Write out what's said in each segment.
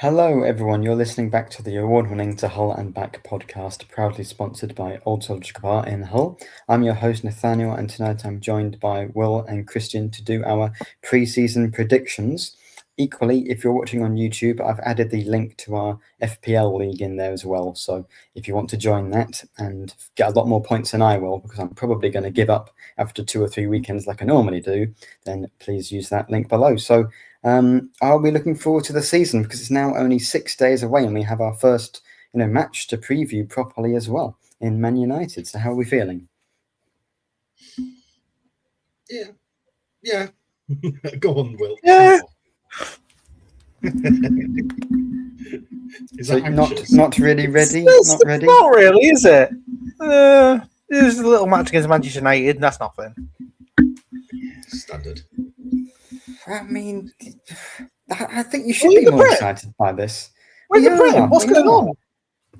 Hello, everyone. You're listening back to the award-winning To Hull and Back podcast, proudly sponsored by Old Soldier Bar in Hull. I'm your host, Nathaniel, and tonight I'm joined by Will and Christian to do our pre-season predictions. Equally, if you're watching on YouTube, I've added the link to our FPL league in there as well. So if you want to join that and get a lot more points than I will, because I'm probably going to give up after 2 or 3 weekends like I normally do, then please use that link below. So I'll be looking forward to the season because it's now only 6 days away and we have our first match to preview properly as well in Man United. So how are we feeling? Yeah. Go on, Will. Yeah. So not really ready? Not ready? Not really, is it? There's a little match against Manchester United, and that's nothing. Standard. I mean, I think you should be more excited by this. What's going on?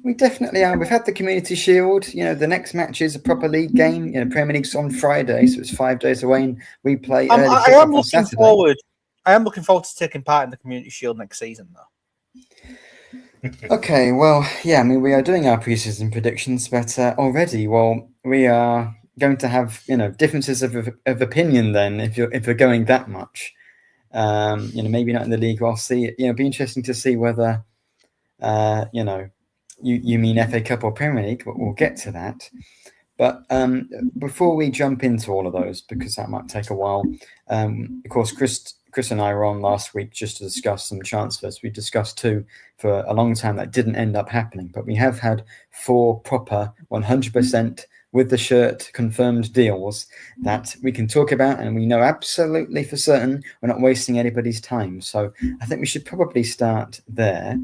We definitely are. We've had the Community Shield. The next match is a proper league game. Premier League's on Friday, so it's 5 days away, and we play early I am looking Saturday. forward. I am looking forward to taking part in the Community Shield next season, though. Okay, well, yeah, I mean, we are doing our preseason predictions, but already, we are going to have, differences of opinion then if you're going that much. Maybe not in the league. I'll see. It'd be interesting to see whether, you mean FA Cup or Premier League, but we'll get to that. But before we jump into all of those, because that might take a while, of course, Chris and I were on last week just to discuss some transfers. We discussed 2 for a long time that didn't end up happening, but we have had 4 proper 100% with the shirt confirmed deals that we can talk about, and we know absolutely for certain we're not wasting anybody's time. So I think we should probably start there.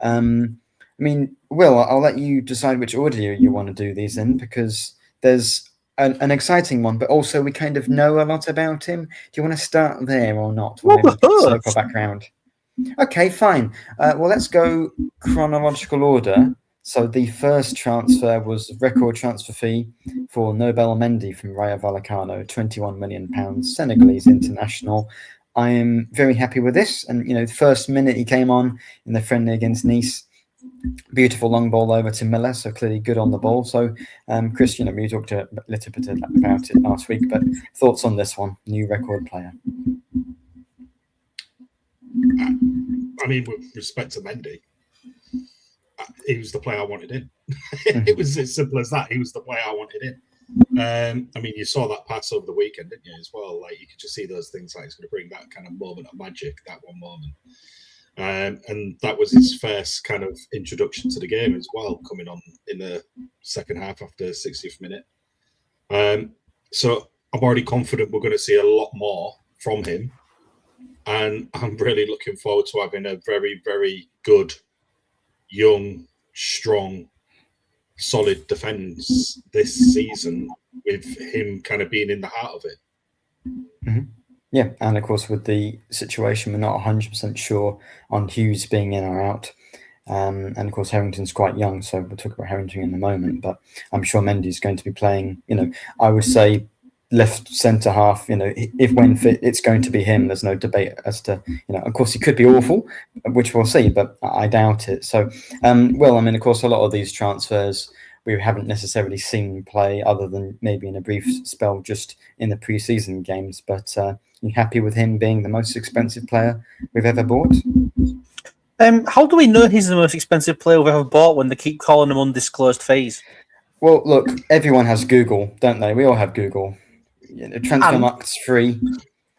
Will, I'll let you decide which order you want to do these in, because there's an exciting one, but also we kind of know a lot about him. Do you want to start there or not? Or maybe circle back around? Okay, fine. Well, let's go chronological order. So the first transfer was record transfer fee for Nobel Mendy from Rayo Vallecano, £21 million, Senegalese international. I am very happy with this. And, the first minute he came on in the friendly against Nice, beautiful long ball over to Miller, so clearly good on the ball. So, Christian, we talked a little bit about it last week, but thoughts on this one, new record player? I mean, with respect to Mendy, he was the player I wanted in. It was as simple as that. He was the player I wanted in. You saw that pass over the weekend, didn't you, as well? Like, you could just see those things, like it's going to bring that kind of moment of magic, that one moment. And that was his first kind of introduction to the game as well, coming on in the second half after the 60th minute. So I'm already confident we're going to see a lot more from him. And I'm really looking forward to having a very, very good, young, strong, solid defence this season, with him kind of being in the heart of it. Mm-hmm. Yeah, and of course, with the situation, we're not 100% sure on Hughes being in or out. And of course, Harrington's quite young, so we'll talk about Harrington in a moment. But I'm sure Mendy's going to be playing, I would say left centre half, if when fit, it's going to be him. There's no debate as to, of course, he could be awful, which we'll see, but I doubt it. So, of course, a lot of these transfers we haven't necessarily seen play other than maybe in a brief spell just in the pre-season games. But you happy with him being the most expensive player we've ever bought? How do we know he's the most expensive player we've ever bought when they keep calling him undisclosed fees? Well, look, everyone has Google, don't they? We all have Google. Transfermarkt's free.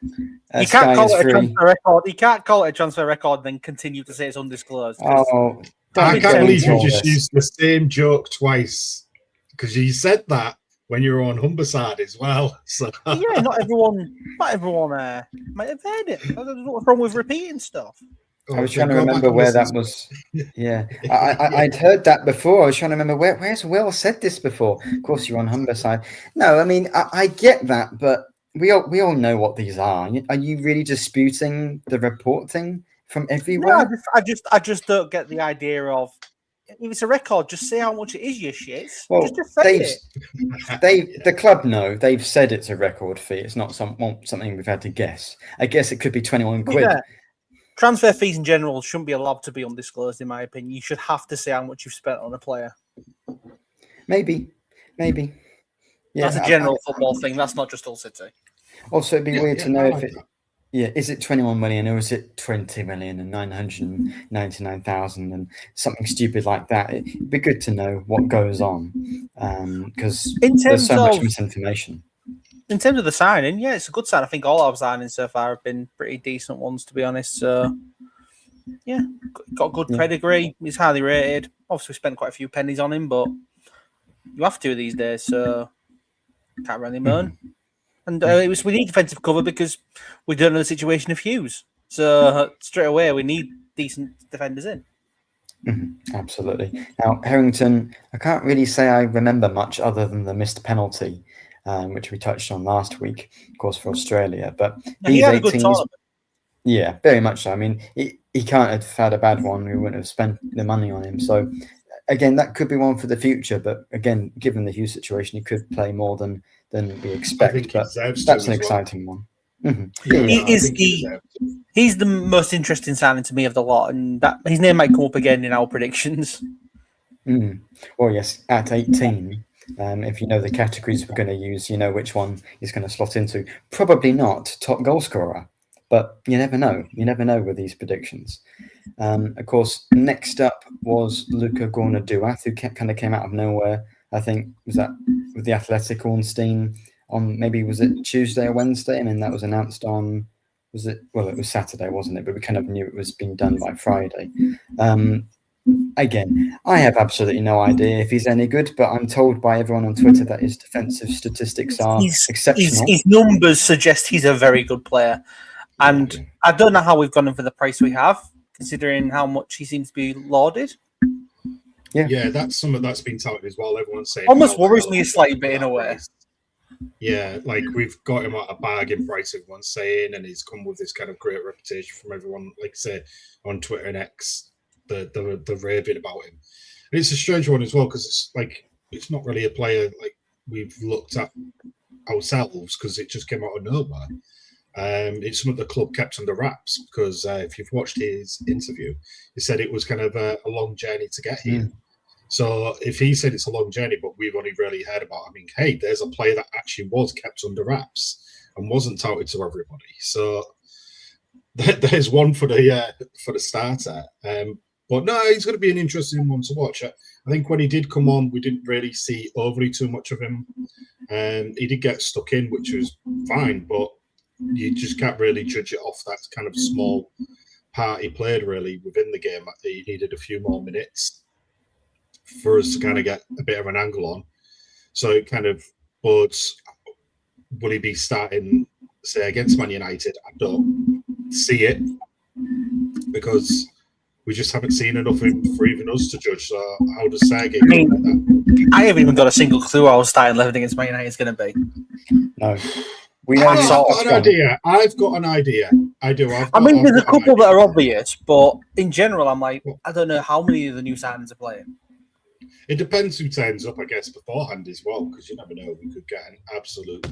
You can't call it a transfer record. You can't call it a transfer record and then continue to say it's undisclosed. I can't believe you just used the same joke twice, because you said that when you were on Humberside as well. So. Yeah, not everyone might have heard it. What's wrong with repeating stuff? I was trying to remember where that was. Yeah, I'd heard that before. I was trying to remember where's Will said this before. Of course, you're on Humberside. No, I mean I get that, but we all know what these are. Are you really disputing the reporting from everywhere? No, I just don't get the idea of, if it's a record, just say how much it is, you shits. Well, just say it. The club know. They've said it's a record fee. It's not something we've had to guess. I guess it could be 21 quid. Yeah. transfer fees in general shouldn't be allowed to be undisclosed, in my opinion. You should have to say how much you've spent on a player. Maybe. Yeah, that's a general football thing. That's not just Hull City. Also, it'd be weird to know if it. Yeah, is it 21 million or is it 20 million and 999,000 and something stupid like that? It'd be good to know what goes on because there's so much misinformation. In terms of the signing, yeah, it's a good sign. I think all our signings so far have been pretty decent ones, to be honest. So, yeah, got good pedigree. He's highly rated. Obviously, we spent quite a few pennies on him, but you have to these days, so can't really moan. And we need defensive cover because we don't know the situation of Hughes. So straight away, we need decent defenders in. Absolutely. Now, Harrington, I can't really say I remember much other than the missed penalty, which we touched on last week, of course, for Australia. But he had a good tournament. Yeah, very much so. I mean, he can't have had a bad one. We wouldn't have spent the money on him. So, again, that could be one for the future. But again, given the Hughes situation, he could play more than we expect. But that's an exciting one. He's the most interesting signing to me of the lot, and that his name might come up again in our predictions. Well, yes, at 18, if you know the categories we're going to use, you know which one he's going to slot into. Probably not top goal scorer, but you never know. You never know with these predictions. Of course, next up was Luka Gorna-Duath, who kind of came out of nowhere. I think was that with the Athletic Ornstein on was it Tuesday or Wednesday? I mean, that was announced on, it was Saturday, wasn't it? But we kind of knew it was being done by Friday. Again, I have absolutely no idea if he's any good, but I'm told by everyone on Twitter that his defensive statistics are exceptional. His numbers suggest he's a very good player. And I don't know how we've gone in for the price we have, considering how much he seems to be lauded. Yeah, that's something that's been touted as well. Everyone's saying almost worries me a slightly bit in a way. Yeah, like we've got him at a bargain price, everyone's saying, and he's come with this kind of great reputation from everyone, like say on Twitter and X, the raving about him. And it's a strange one as well because it's not really a player like we've looked at ourselves because it just came out of nowhere. It's something the club kept under wraps because if you've watched his interview, he said it was kind of a long journey to get here. So if he said it's a long journey, but we've only really heard about, hey, there's a player that actually was kept under wraps and wasn't touted to everybody. So there's one for the starter. But no, he's going to be an interesting one to watch. I think when he did come on, we didn't really see overly too much of him. He did get stuck in, which was fine, but you just can't really judge it off that kind of small part he played really within the game. He needed a few more minutes for us to kind of get a bit of an angle on. So it kind of bodes, will he be starting, say, against Man United? I don't see it because we just haven't seen enough of him for even us to judge. So how does Sergei go like that? I haven't even got a single clue how starting 11 against Man United is going to be. No. I've got an idea. I do. There's a couple that are obvious, but in general, I'm like, I don't know how many of the new signings are playing. It depends who turns up, I guess, beforehand as well, because you never know. We could get an absolute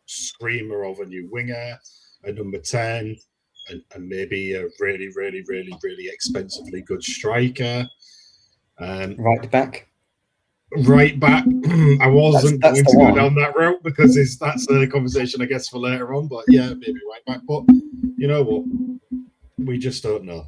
screamer of a new winger, a number 10, and maybe a really, really, really, really expensively good striker. Right back. I wasn't going to go down that route because that's a conversation, I guess, for later on. But yeah, maybe right back. But you know what? We just don't know.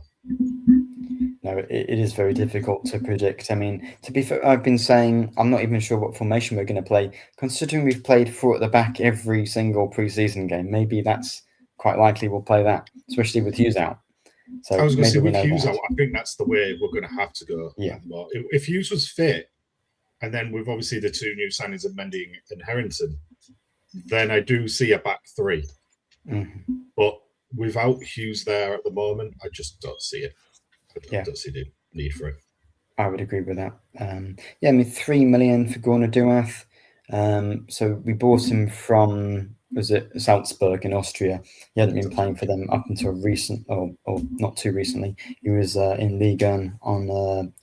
No, it is very difficult to predict. I mean, to be fair, I've been saying I'm not even sure what formation we're going to play. Considering we've played 4 at the back every single preseason game, maybe that's quite likely we'll play that, especially with Hughes out. So I was going to say with Hughes out, I think that's the way we're going to have to go. Yeah. Well, if Hughes was fit, and then with obviously the 2 new signings of Mendy and Harrington, then I do see a back 3. But without Hughes there at the moment, I just don't see it. I don't see the need for it. I would agree with that. 3 million for Gorna-Duath. So we bought him from, was it Salzburg in Austria? He hadn't been playing for them up until recent, or not too recently. He was in Ligue 1 on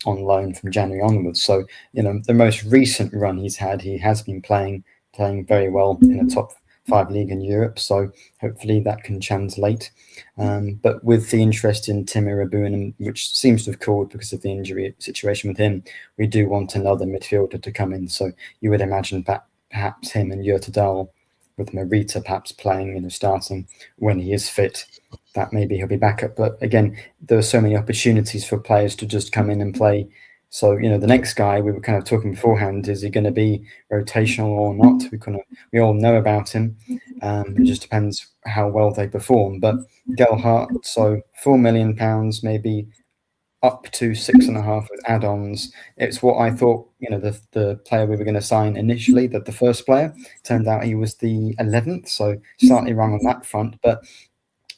loan from January onwards. So, the most recent run he's had, he has been playing very well in a top 5 league in Europe, so hopefully that can translate. But with the interest in Tim Irabuinen, which seems to have cooled because of the injury situation with him, we do want another midfielder to come in. So you would imagine that perhaps him and Jurta Dahl, with Marita perhaps playing, starting when he is fit, that maybe he'll be back up. But again, there are so many opportunities for players to just come in and play. So, the next guy, we were kind of talking beforehand, is he going to be rotational or not? We all know about him. It just depends how well they perform. But Galart, so £4 million, maybe up to 6.5 with add-ons. It's what I thought, the player we were going to sign initially, that the first player. Turned out he was the 11th, so slightly wrong on that front. But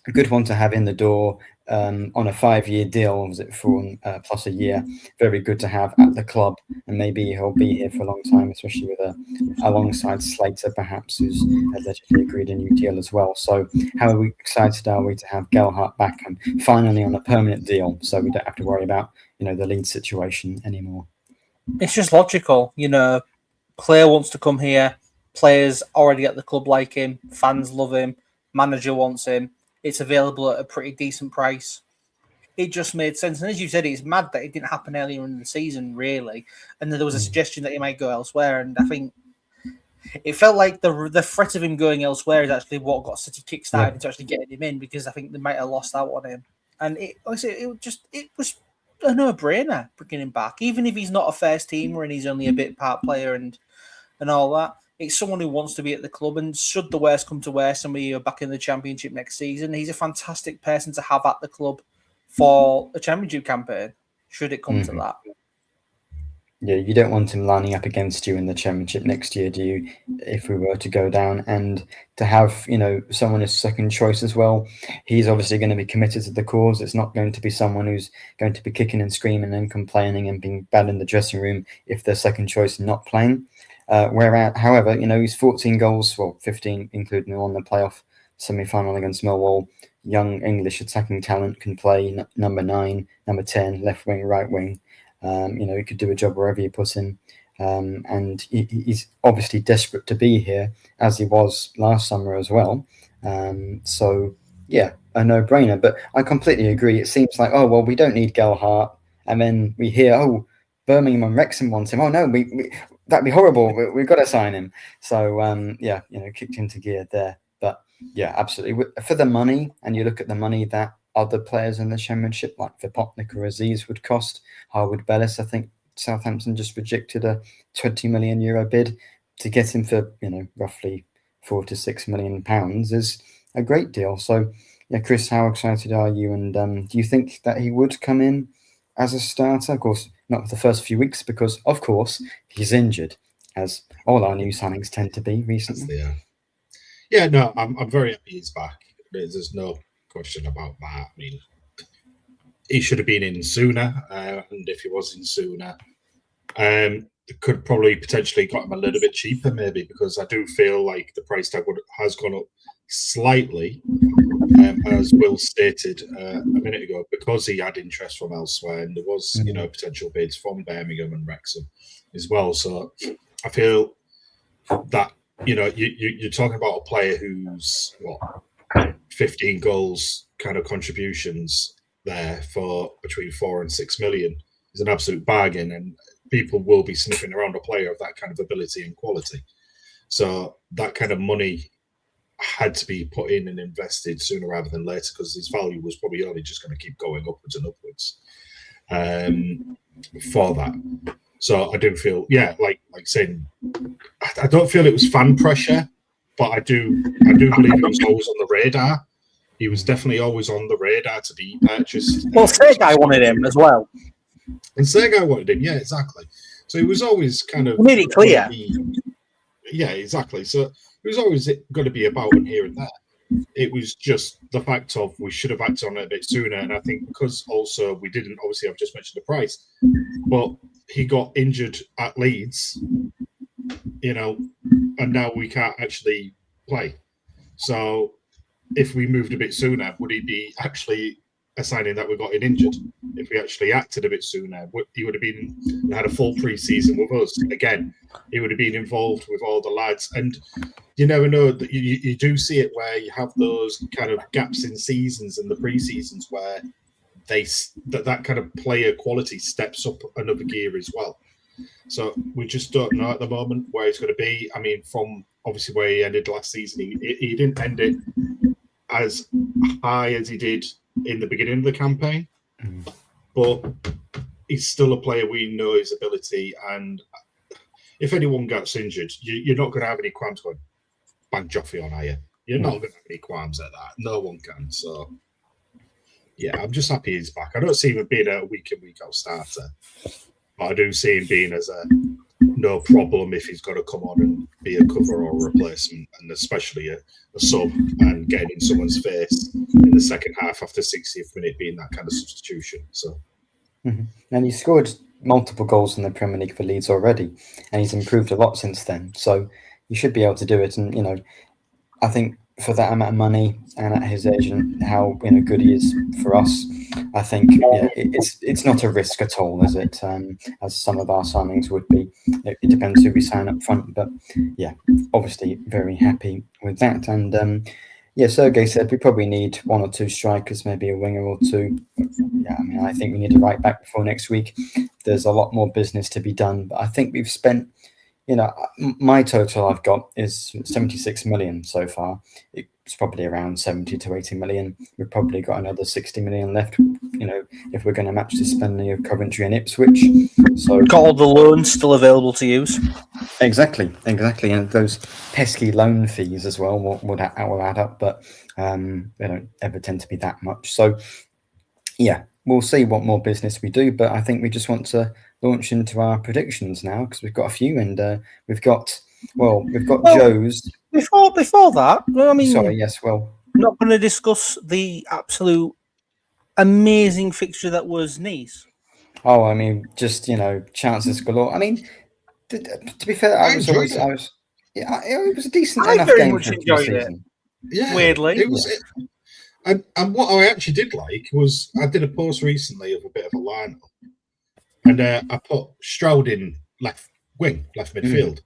a good one to have in the door on a 5-year deal. Was it for plus a year? Very good to have at the club, and maybe he'll be here for a long time, especially with alongside Slater, perhaps, who's allegedly agreed a new deal as well. So, how excited are we to have Galart back and finally on a permanent deal, so we don't have to worry about the lead situation anymore? It's just logical, Player wants to come here. Players already at the club like him. Fans love him. Manager wants him. It's available at a pretty decent price. It just made sense. And as you said, it's mad that it didn't happen earlier in the season, really. And there was a suggestion that he might go elsewhere. And I think it felt like the threat of him going elsewhere is actually what got City kickstarted into actually getting him in, because I think they might have lost out on him. And it was a no-brainer bringing him back, even if he's not a first teamer and he's only a bit part player and all that. It's someone who wants to be at the club, and should the worst come to worst and we are back in the Championship next season, he's a fantastic person to have at the club for a Championship campaign, should it come to that. Yeah, you don't want him lining up against you in the Championship next year, do you, if we were to go down? And to have, someone as second choice as well, he's obviously going to be committed to the cause. It's not going to be someone who's going to be kicking and screaming and complaining and being bad in the dressing room if they're second choice and not playing. However, he's 14 goals, 15 including the one in the playoff semi-final against Millwall. Young English attacking talent, can play number 9, number 10, left wing, right wing. He could do a job wherever you put him. And he's obviously desperate to be here, as he was last summer as well. So, yeah, a no-brainer. But I completely agree. It seems like, we don't need Galart. And then we hear, Birmingham and Wrexham want him. Oh, no, that'd be horrible. We've got to sign him. So, kicked into gear there. But, yeah, absolutely. For the money, and you look at the money that other players in the Championship, like Vipotnik or Aziz, would cost, Harwood Bellis, I think Southampton just rejected a €20 million bid to get him for, roughly £4 to £6 million is a great deal. So, yeah, Chris, how excited are you? And do you think that he would come in as a starter? Of course, not for the first few weeks, because, of course, he's injured, as all our new signings tend to be recently. Yeah, no, I'm very happy he's back. There's no question about that. I mean, he should have been in sooner, and if he was in sooner, could probably potentially got him a little bit cheaper, maybe, because I do feel like the price tag has gone up slightly, as Will stated a minute ago, because he had interest from elsewhere, and there was potential bids from Birmingham and Wrexham as well. So I feel that you're talking about a player who's 15 goals kind of contributions there for between 4 and 6 million is an absolute bargain, and people will be sniffing around a player of that kind of ability and quality. So that kind of money had to be put in and invested sooner rather than later, because his value was probably only just going to keep going upwards and upwards for that. So I do feel, like saying, I don't feel it was fan pressure, but I do believe he was always on the radar. He was definitely always on the radar to be purchased. Well, Sergei wanted him as well. And Sergei wanted him, yeah, exactly. So he was always kind of made it clear. Yeah, exactly. So it was always going to be about him here and there. It was just the fact of we should have acted on it a bit sooner. And I think because also we didn't, obviously I've just mentioned the price, but he got injured at Leeds, and now we can't actually play. So if we moved a bit sooner, would he be actually a signing that we got injured. If we actually acted a bit sooner, he would have been had a full pre-season with us. Again, he would have been involved with all the lads. And you never know that you do see it where you have those kind of gaps in seasons and the pre-seasons where that kind of player quality steps up another gear as well. So we just don't know at the moment where he's going to be. I mean, from obviously where he ended last season, he didn't end it as high as he did in the beginning of the campaign, but he's still a player. We know his ability, and if anyone gets injured, you're not going to have any qualms going, bang Joffrey on, are you? You're not going to have any qualms at that. No one can. So, yeah, I'm just happy he's back. I don't see him being a week in, week out starter, but I do see him being as a no problem if he's got to come on and be a cover or a replacement, and especially a sub and getting in someone's face in the second half after 60th minute being that kind of substitution. So, and he scored multiple goals in the Premier League for Leeds already, and he's improved a lot since then. So you should be able to do it. And I think for that amount of money and at his age and how good he is for us, I think it's not a risk at all, is it? As some of our signings would be. It depends who we sign up front, but yeah, obviously very happy with that. And Sergey said we probably need one or two strikers, maybe a winger or two. Yeah, I mean, I think we need a right back before next week. There's a lot more business to be done, but I think we've spent. My total I've got is 76 million so far. It's probably around 70 to 80 million. We've probably got another 60 million left, if we're going to match the spending of Coventry and Ipswich. So got all the loans still available to use. Exactly. And those pesky loan fees as well will add up, but they don't ever tend to be that much. So, yeah, we'll see what more business we do, but I think we just want to launch into our predictions now because we've got a few, and we've got Joe's. Before that, I mean, sorry, yes, well, not going to discuss the absolute amazing fixture that was Nice. Oh, I mean, just chances galore. I mean, to be fair, it was a decent enough game. I very much enjoyed it. Yeah, weirdly, it was. And what I actually did like was I did a post recently of a bit of a lineup. And I put Stroud in left midfield.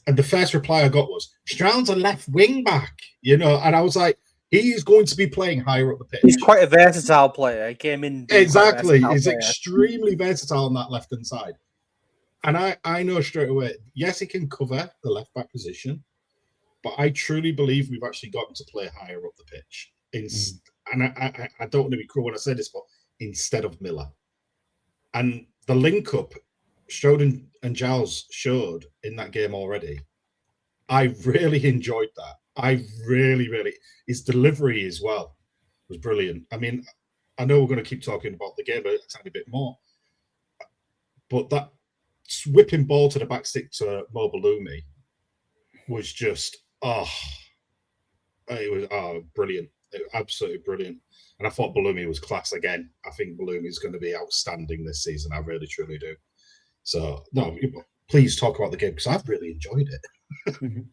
And the first reply I got was, Stroud's a left wing back, and I was like, he's going to be playing higher up the pitch. He's quite a versatile player. He came in. Exactly. He's extremely versatile on that left-hand side. And I know straight away, yes, he can cover the left back position, but I truly believe we've actually got him to play higher up the pitch. And I don't want to be cruel when I say this, but instead of Miller. And the link-up Stroud and Giles showed in that game already, I really enjoyed that. I really, his delivery as well was brilliant. I mean, I know we're going to keep talking about the game a tiny bit more, but that whipping ball to the back stick to Mo Balumi was just, brilliant. Absolutely brilliant. And I thought Balumi was class again. I think Balumi is going to be outstanding this season. I really, truly do. So, no, please talk about the game because I've really enjoyed it.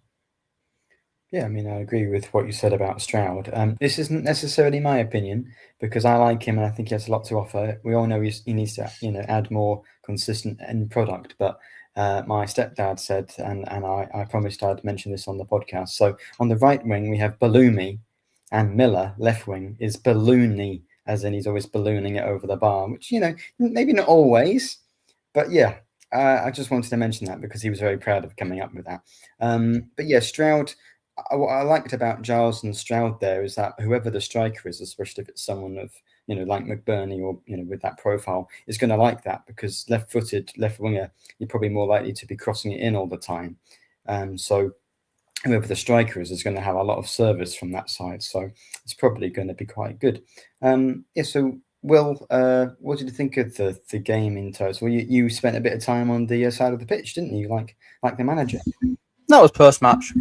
Yeah, I mean, I agree with what you said about Stroud. This isn't necessarily my opinion because I like him and I think he has a lot to offer. We all know he needs to, add more consistent end product. But my stepdad said, and I promised I'd mention this on the podcast. So on the right wing, we have Balumi, and Miller, left wing, is balloony, as in he's always ballooning it over the bar, which, maybe not always, but yeah, I just wanted to mention that because he was very proud of coming up with that. But yeah, Stroud, what I liked about Giles and Stroud there is that whoever the striker is, especially if it's someone of, like McBurney or, with that profile, is going to like that because left-footed, left winger, you're probably more likely to be crossing it in all the time. So whoever the striker is going to have a lot of service from that side. So it's probably going to be quite good. So Will, what did you think of the game in total? You spent a bit of time on the side of the pitch, didn't you? Like the manager. That was post-match.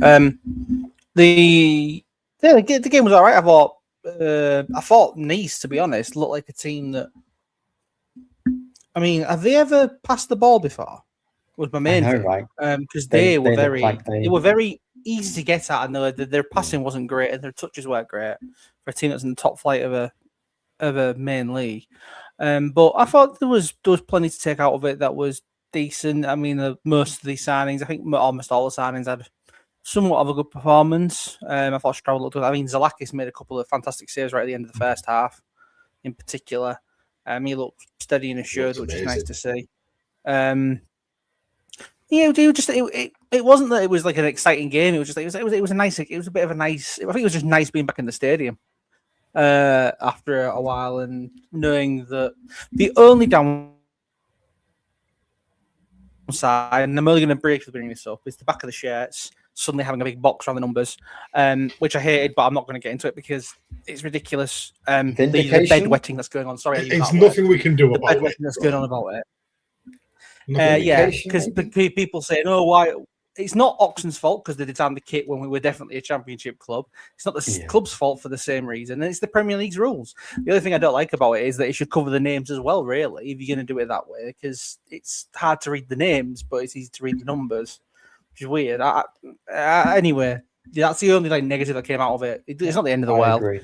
The game was all right. I thought Nice, to be honest, looked like a team that. I mean, have they ever passed the ball before? Was my main thing, right? Because they were very easy to get at, and their passing wasn't great, and their touches weren't great for a team that's in the top flight of of a main league. But I thought there was plenty to take out of it that was decent. I mean, most of these signings, I think almost all the signings had somewhat of a good performance. I thought Stroud looked good. I mean, Zalakis made a couple of fantastic saves right at the end of the first half, in particular. He looked steady and assured, which is nice to see. It wasn't that it was like an exciting game. It was just it was a nice. It was a bit of a nice. I think it was just nice being back in the stadium after a while and knowing that the only downside, and I'm only going to briefly bring this up, is the back of the shirts suddenly having a big box around the numbers, which I hated, but I'm not going to get into it because it's ridiculous. The bedwetting that's going on. Sorry, it's nothing we can do about it. Bedwetting that's going on about it. Because people saying, "Oh, why?" It's not Oxen's fault because they designed the kit when we were definitely a championship club. It's not the club's fault for the same reason, and it's the Premier League's rules. The only thing I don't like about it is that it should cover the names as well, really, if you're going to do it that way, because it's hard to read the names, but it's easy to read the numbers, which is weird. Anyway, that's the only negative that came out of it. It's not the end of the world. I agree.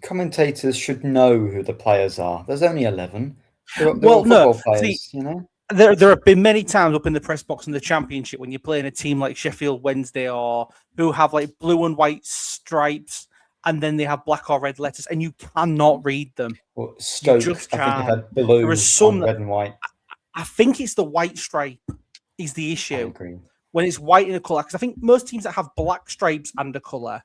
Commentators should know who the players are. There's only 11. They're players, you know. There have been many times up in the press box in the Championship when you're playing a team like Sheffield Wednesday or who have blue and white stripes and then they have black or red letters and you cannot read them. Well, Stoke, I think they've had blue on red and white. I think it's the white stripe is the issue. When it's white in a colour, because I think most teams that have black stripes and a colour,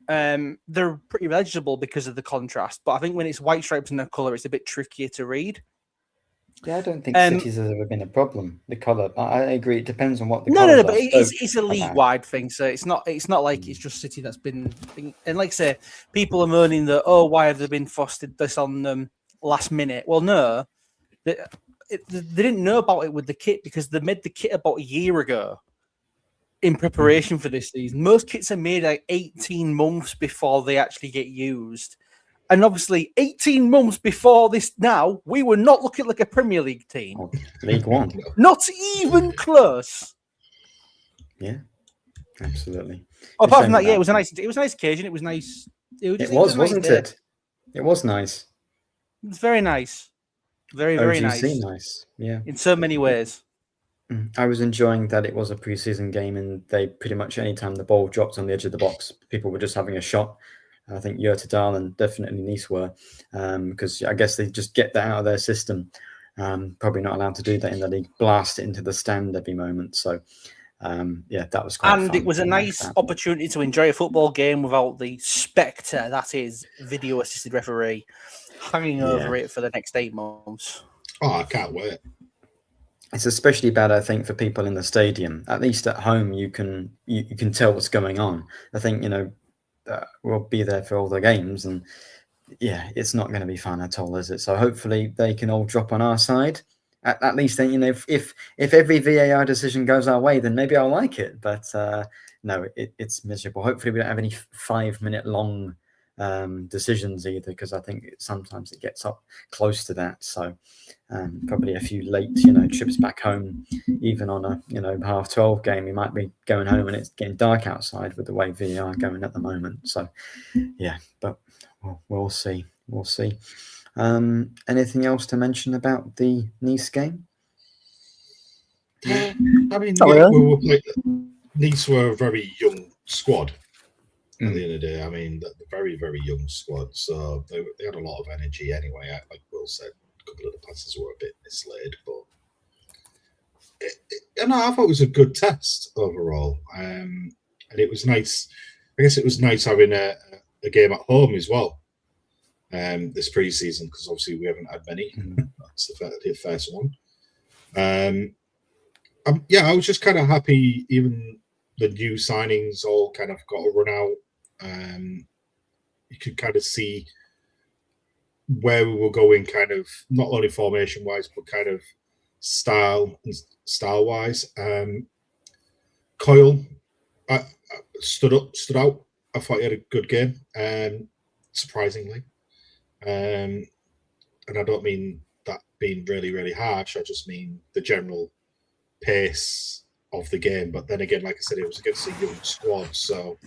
they're pretty legible because of the contrast. But I think when it's white stripes and a colour, it's a bit trickier to read. Yeah, I don't think cities has ever been a problem. The colour, I agree. It depends on what the No, but it's a league-wide thing, so it's not like it's just City that's been. And like I say, people are moaning that why have they been fostered this on them last minute? Well, no, they didn't know about it with the kit because they made the kit about a year ago in preparation for this season. Most kits are made 18 months before they actually get used. And obviously, 18 months before this now, we were not looking like a Premier League team. Oh, League One. Not even close. Yeah, absolutely. Apart from that, it was a nice occasion. It was nice. It was, wasn't it? It was nice. It was very nice. Very, very nice. Yeah. In so many ways. I was enjoying that it was a pre-season game and they pretty much any time the ball dropped on the edge of the box, people were just having a shot. I think Yurtadal and definitely Nice were, because I guess they just get that out of their system. Probably not allowed to do that in the league. Blast it into the stand every moment. So, that was quite fun. And it was a nice opportunity to enjoy a football game without the spectre that is video-assisted referee hanging over it for the next 8 months. Oh, I can't wait. It's especially bad, I think, for people in the stadium. At least at home, you can tell what's going on. I think we'll be there for all the games, and it's not going to be fun at all, is it? So hopefully they can all drop on our side. At least then, if every VAR decision goes our way, then maybe I'll like it. But no, it's miserable. Hopefully we don't have any 5-minute long decisions either, because I think sometimes it gets up close to that. So probably a few late, trips back home, even on a 12:30 game, you might be going home and it's getting dark outside with the way VAR going at the moment. So but we'll see. Anything else to mention about the Nice game? I mean, Nice were a very young squad. At the end of the day, I mean, the very, very young squad, so they had a lot of energy anyway. Like Will said, a couple of the passes were a bit misled, but I thought it was a good test overall. And it was nice. I guess it was nice having a game at home as well this pre-season, because obviously we haven't had many. That's the first one. I was just kind of happy even the new signings all kind of got a run out. You could kind of see where we were going, kind of not only formation wise, but kind of style wise. Coyle stood out. I thought he had a good game, surprisingly. And I don't mean that being really, really harsh. I just mean the general pace of the game. But then again, like I said, it was against a young squad, so.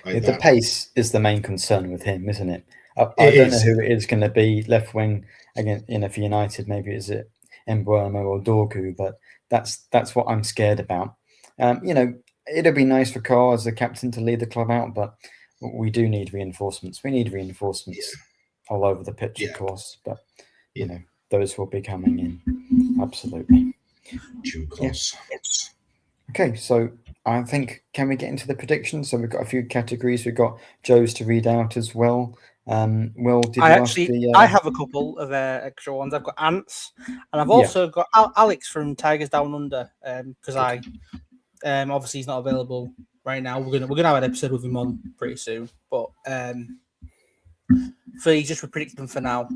The pace is the main concern with him, isn't it? I don't know who it is going to be left wing again. For United, maybe is it Mbeumo or Dorgu, but that's what I'm scared about. It'd be nice for Carl as the captain to lead the club out, but we do need reinforcements. We need reinforcements all over the pitch, of course, but those will be coming in. Absolutely. Due course. Okay, so I think, can we get into the predictions? So we've got a few categories. We've got Joe's to read out as well. Will, did you ask the... I have a couple of extra ones. I've got Ants, and I've also got Alex from Tigers Down Under, because obviously he's not available right now. We're gonna have an episode with him on pretty soon, but he's just predicted them for now,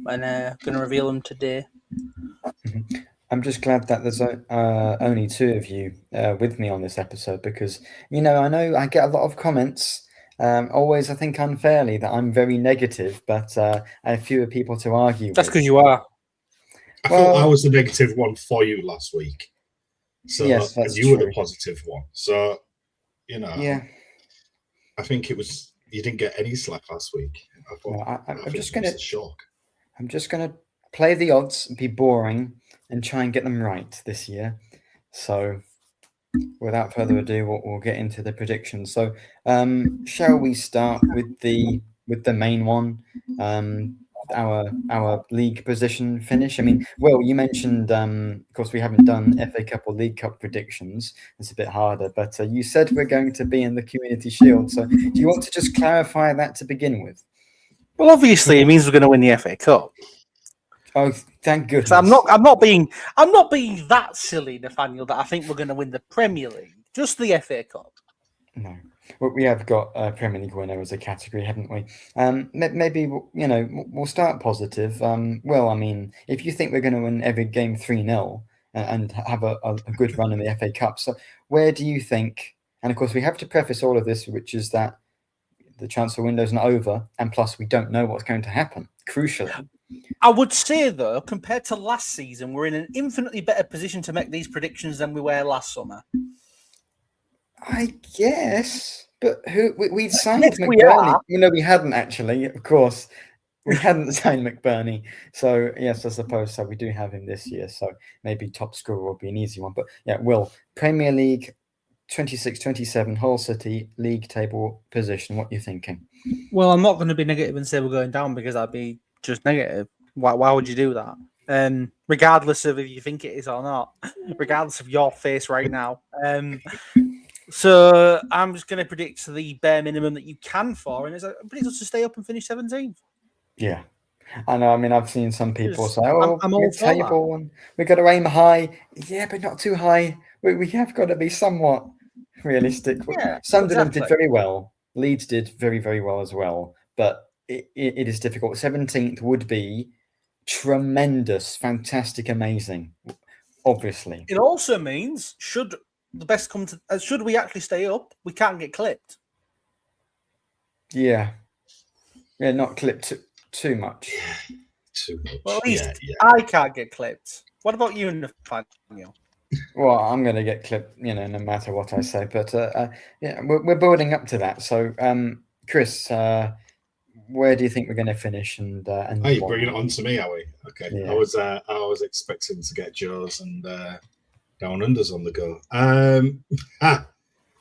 and gonna reveal them today. I'm just glad that there's only two of you with me on this episode, because I know I get a lot of comments. Always, I think unfairly, that I'm very negative, but I have fewer people to argue That's with. because you are. I thought I was the negative one for you last week. So yes, that's you true. were the positive one. So, I think it was, you didn't get any slack last week. I'm just gonna play the odds, be boring, and try and get them right this year. So without further ado, we'll get into the predictions. So shall we start with the main one, our league position finish? I mean, Will, you mentioned, of course, we haven't done FA Cup or League Cup predictions. It's a bit harder, but you said we're going to be in the Community Shield. So do you want to just clarify that to begin with? Well, obviously, it means we're going to win the FA Cup. Oh, thank goodness! So I'm not being that silly, Nathaniel, that I think we're going to win the Premier League, just the FA Cup. No, well, we have got Premier League winner as a category, haven't we? Maybe we'll start positive. Well, I mean, if you think we're going to win every game 3-0 and have a good run in the FA Cup, so where do you think? And of course, we have to preface all of this, which is that the transfer window's not over, and plus we don't know what's going to happen. Crucially. I would say, though, compared to last season, we're in an infinitely better position to make these predictions than we were last summer. I guess, but we signed McBurney. We hadn't actually, of course. We hadn't signed McBurney. So, yes, I suppose so. We do have him this year. So maybe top scorer will be an easy one. But, Will, Premier League 26-27, Hull City, league table position. What are you thinking? Well, I'm not going to be negative and say we're going down, because I'd be just negative. Why would you do that? Regardless of if you think it is or not, regardless of your face right now. So I'm just going to predict the bare minimum that you can for, and I predict us to stay up and finish 17th. Yeah, I know. I mean, I've seen some people say, I'm all for table and we've got to aim high. Yeah, but not too high. We have got to be somewhat realistic. Yeah, Sunderland did very well. Leeds did very, very well as well. But it is difficult. 17th would be tremendous, fantastic, amazing. Obviously, it also means should the best come to, should we actually stay up, we can't get clipped. Yeah, not clipped too much. Too much. Well, at least I can't get clipped. What about you, Nathaniel? Well, I'm going to get clipped, no matter what I say. But we're building up to that. So, Chris, where do you think we're going to finish? And are you bringing it on to me? Are we? Okay. Yeah. I was expecting to get Joe's and Down Unders on the go.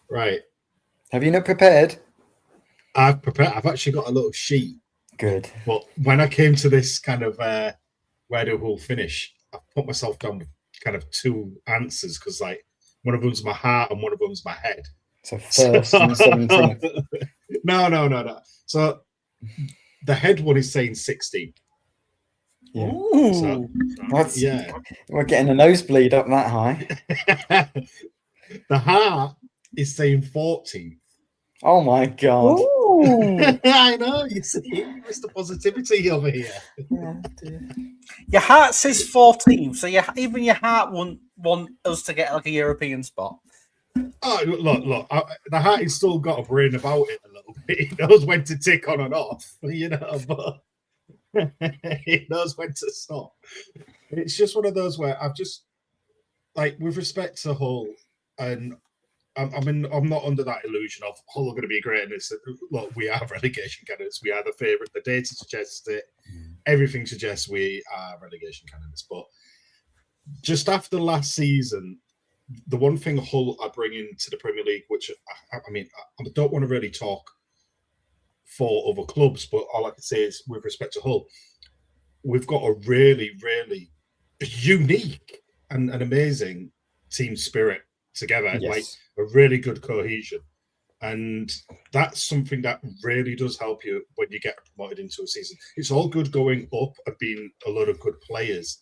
Right. Have you not prepared? I've prepared. I've actually got a little sheet. Good. But when I came to this kind of where do we finish, I put myself down with kind of two answers, because like one of them's my heart and one of them's my head. So first and 17th. No. So the head one is saying 16. Yeah. Ooh. We're getting a nosebleed up that high. The heart is saying 14. Oh my God. I know, you see, Mr. Positivity over here. Your heart says 14, so even your heart won't want us to get like a European spot. Oh, look, the heart has still got a brain about it a little bit. It knows when to tick on and off, but it knows when to stop. It's just one of those where I've just, like, with respect to Hull, and I'm not under that illusion of Hull are going to be great. And it's look, we are relegation candidates. We are the favourite. The data suggests it. Everything suggests we are relegation candidates. But just after last season, the one thing Hull are bringing to the Premier League, which I don't want to really talk for other clubs, but all I can say is with respect to Hull, we've got a really, really unique and an amazing team spirit together, like a really good cohesion. And that's something that really does help you when you get promoted into a season. It's all good going up and being a lot of good players,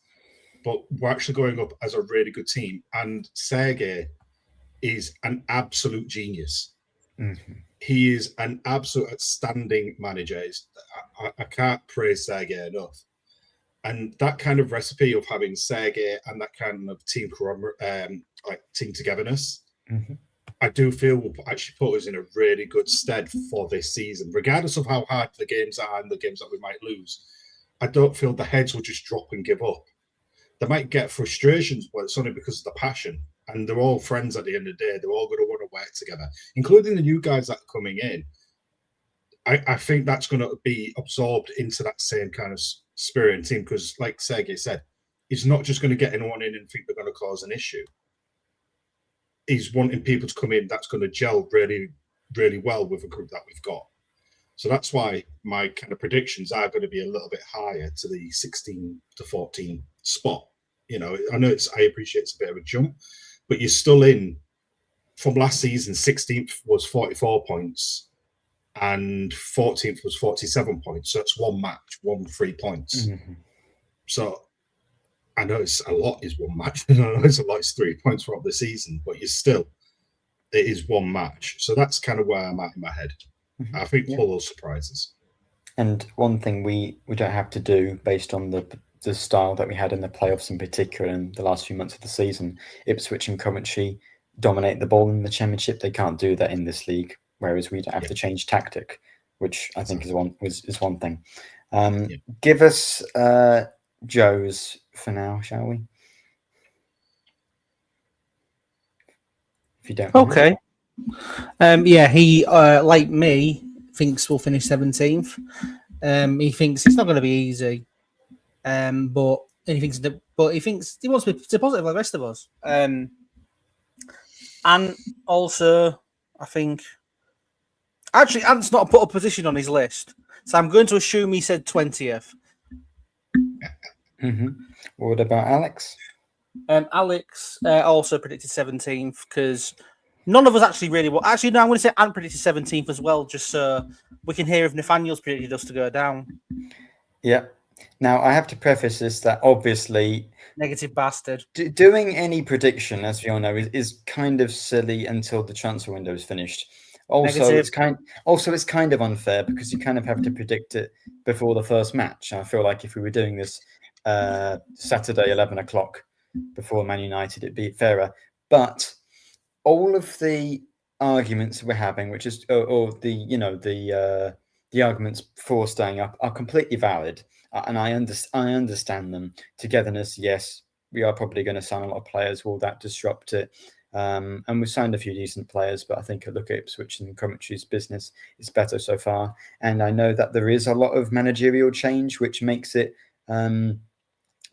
but we're actually going up as a really good team. And Sergei is an absolute genius. Mm-hmm. He is an absolute outstanding manager. I can't praise Sergei enough. And that kind of recipe of having Sergei and that kind of team team togetherness, I do feel will actually put us in a really good stead for this season, regardless of how hard the games are and the games that we might lose. I don't feel the heads will just drop and give up. They might get frustrations, but it's only because of the passion. And they're all friends at the end of the day. They're all going to want to work together, including the new guys that are coming in. I think that's going to be absorbed into that same kind of spirit and team because, like Sergei said, he's not just going to get anyone in and think they're going to cause an issue. He's wanting people to come in that's going to gel really, really well with the group that we've got. So that's why my kind of predictions are going to be a little bit higher to the 16 to 14 spot. You know, I appreciate it's a bit of a jump, but you're still in from last season. 16th was 44 points and 14th was 47 points. So it's one match, 3 points. Mm-hmm. So I know it's a lot is one match. I know it's a lot is 3 points throughout the season, but it is one match. So that's kind of where I'm at in my head. Mm-hmm. I think Hull will surprise us. And one thing we don't have to do based on the style that we had in the playoffs in particular in the last few months of the season, Ipswich and Coventry dominate the ball in the Championship. They can't do that in this league, whereas we don't have to change tactic, which I think is one thing. Give us Joe's for now, shall we? If you don't. Okay. He like me thinks we'll finish 17th. He thinks it's not going to be easy. But he thinks he wants to be positive like the rest of us. And also, I think actually Ant's not put a position on his list, so I'm going to assume he said 20th. Mm-hmm. What about Alex? Alex also predicted 17th because none of us actually really. Well, actually, no. I'm going to say Ant predicted 17th as well, just so we can hear if Nathaniel's predicted us to go down. Yeah. Now, I have to preface this that obviously negative bastard. Doing any prediction, as we all know, is kind of silly until the transfer window is finished. Also, it's kind of unfair because you kind of have to predict it before the first match. I feel like if we were doing this Saturday 11 o'clock before Man United, it'd be fairer. But all of the arguments we're having, which is the arguments for staying up, are completely valid. And I understand them. Togetherness, yes, we are probably going to sign a lot of players. Will that disrupt it? And we've signed a few decent players, but I think a look at Ipswich and Coventry's business is better so far. And I know that there is a lot of managerial change, which makes it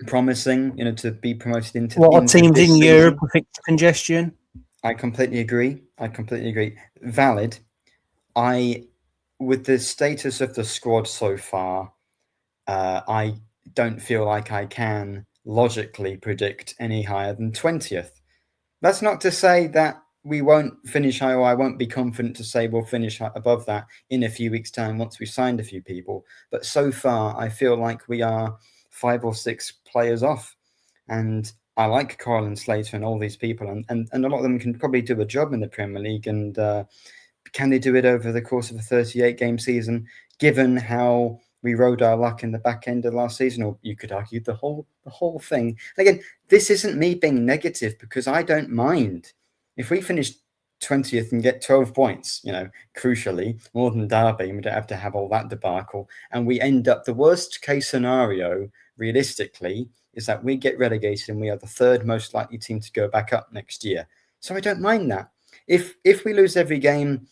promising, to be promoted into. A lot of teams in Europe with congestion. I completely agree. Valid. With the status of the squad so far, I don't feel like I can logically predict any higher than 20th. That's not to say that we won't finish high, or I won't be confident to say we'll finish above that in a few weeks' time once we've signed a few people. But so far, I feel like we are 5 or 6 players off. And I like Coyle and Slater and all these people. And a lot of them can probably do a job in the Premier League. And can they do it over the course of a 38-game season, given how we rode our luck in the back end of last season? Or you could argue the whole thing. Again, this isn't me being negative, because I don't mind if we finish 20th and get 12 points, crucially, more than Derby, and we don't have to have all that debacle. And we end up, the worst case scenario, realistically, is that we get relegated and we are the 3rd most likely team to go back up next year. So I don't mind that. if we lose every game,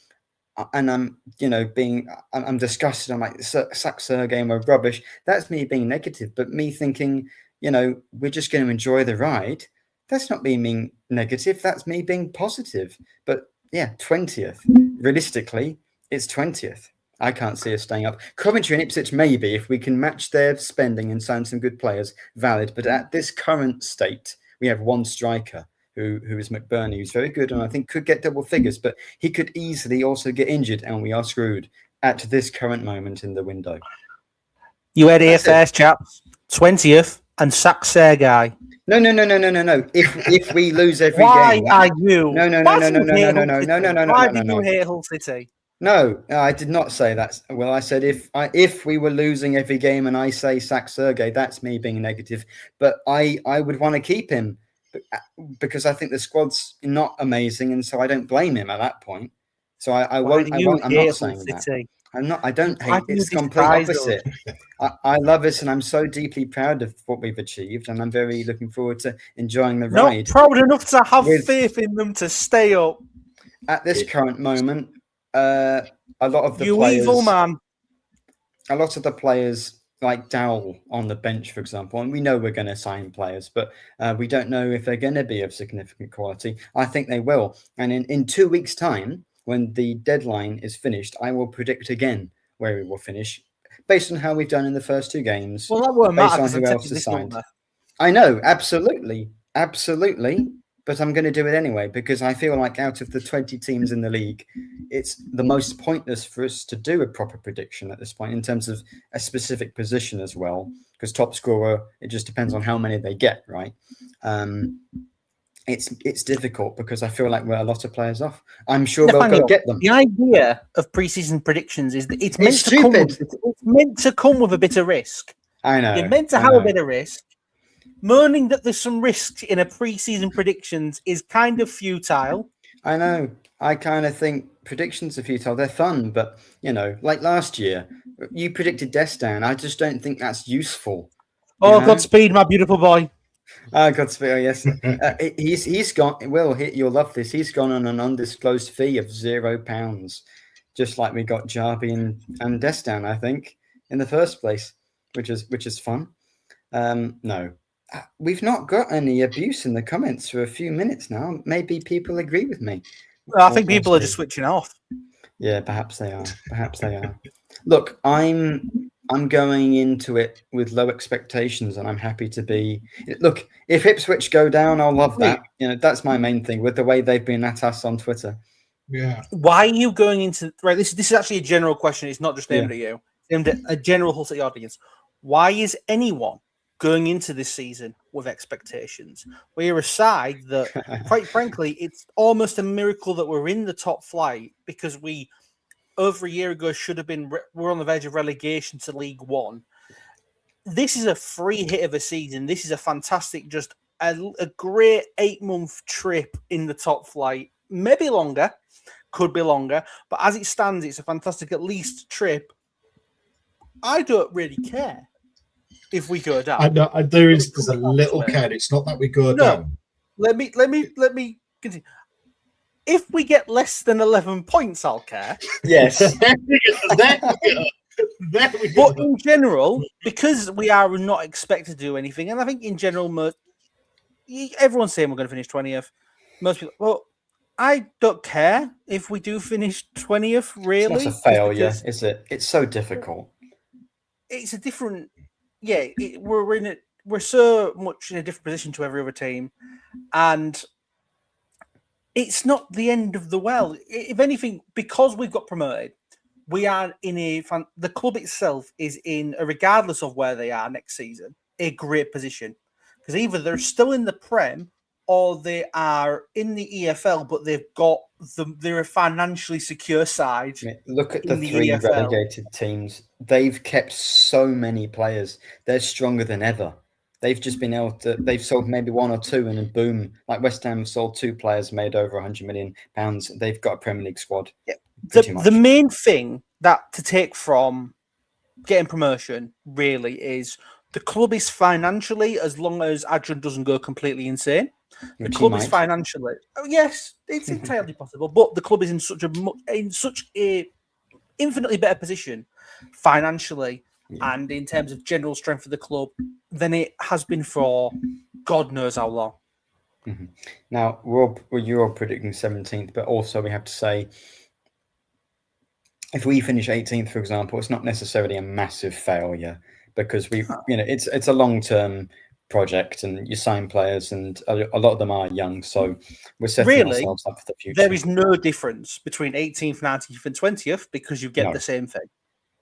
and I'm disgusted. I'm like, sack Sergey, we're rubbish. That's me being negative, but me thinking, we're just going to enjoy the ride. That's not me being negative. That's me being positive. But yeah, 20th. Realistically, it's 20th. I can't see us staying up. Coventry and Ipswich, maybe, if we can match their spending and sign some good players, valid. But at this current state, we have one striker who is McBurney, who's very good and I think could get double figures, but he could easily also get injured and we are screwed at this current moment in the window. You heard here first, chaps. 20th and sack Sergey. No. If we lose every Why game. Why are you? No. Why do you hate Hull City? No, I did not say that. Well, I said if we were losing every game and I say sack Sergey, that's me being negative. But I would want to keep him because I think the squad's not amazing, and so I don't blame him at that point. So I won't. I'm not saying that. I'm not. I don't hate. It's complete opposite. I love this, and I'm so deeply proud of what we've achieved, and I'm very looking forward to enjoying the ride. Not proud enough to have faith in them to stay up at this current moment. A lot of the players, evil man. A lot of the players, like Dowell on the bench, for example, and we know we're going to sign players, but we don't know if they're going to be of significant quality. I think they will. And in 2 weeks' time, when the deadline is finished, I will predict again where we will finish based on how we've done in the first 2 games. Well, that won't matter. Based on who else is signed. I know, absolutely. But I'm going to do it anyway because I feel like out of the 20 teams in the league, it's the most pointless for us to do a proper prediction at this point in terms of a specific position as well. Because top scorer, it just depends on how many they get, right? It's difficult because I feel like we're a lot of players off. I'm sure they'll go get them. The idea of preseason predictions is that it's meant to come with a bit of risk. I know. You're meant to have a bit of risk. Moaning that there's some risks in a preseason predictions is kind of futile. I know. I kind of think predictions are futile. They're fun, but, like last year, you predicted Destin. I just don't think that's useful. Oh, Godspeed, my beautiful boy. Godspeed, oh, yes. He's gone, Will, you'll love this. He's gone on an undisclosed fee of £0, just like we got Jarby and Destin, I think, in the first place, which is fun. No. We've not got any abuse in the comments for a few minutes now. Maybe people agree with me. Well, I think people are just switching off. Yeah, perhaps they are. Look, I'm going into it with low expectations, and I'm happy to be. Look, if Ipswich go down, I'll love that. That's my main thing with the way they've been at us on Twitter. Yeah. Why are you going into right? This is actually a general question. It's not just aimed at you. It's aimed at a general Hull City audience. Why is anyone going into this season with expectations? We're a side that, quite frankly, it's almost a miracle that we're in the top flight because we, over a year ago, should have been. We're on the verge of relegation to League One. This is a free hit of a season. This is a fantastic, just a great 8-month trip in the top flight. Maybe longer, could be longer, but as it stands, it's a fantastic at least trip. I don't really care if we go down. There's a little care. It's not that we go down. Let me continue. If we get less than 11 points, I'll care. Yes. But in general, because we are not expected to do anything, and I think in general, everyone's saying we're going to finish 20th. Most people, well, I don't care if we do finish 20th, really. It's not a failure, is it? It's so difficult. It's a different... Yeah, we're so much in a different position to every other team, and it's not the end of the well. If anything, because we've got promoted, we are in the club itself is in, regardless of where they are next season, a great position because either they're still in the Prem or they are in the EFL, but they're a financially secure side. Look at the 3 EFL. Relegated teams. They've kept so many players. They're stronger than ever. They've just been able to. They've sold maybe 1 or 2, and then boom, like West Ham have sold 2 players, made over £100 million. They've got a Premier League squad. Yeah. The main thing that to take from getting promotion really is the club is financially, as long as Adrian doesn't go completely insane. The Which he club is might. financially. Oh, yes, it's entirely possible, but the club is in such a infinitely better position financially and in terms of general strength of the club than it has been for God knows how long. Now, you're predicting 17th, but also we have to say, if we finish 18th, for example, it's not necessarily a massive failure because it's a long-term project and you sign players and a lot of them are young, so we're setting ourselves up for the future. There is no difference between 18th, 19th and 20th because you get the same thing.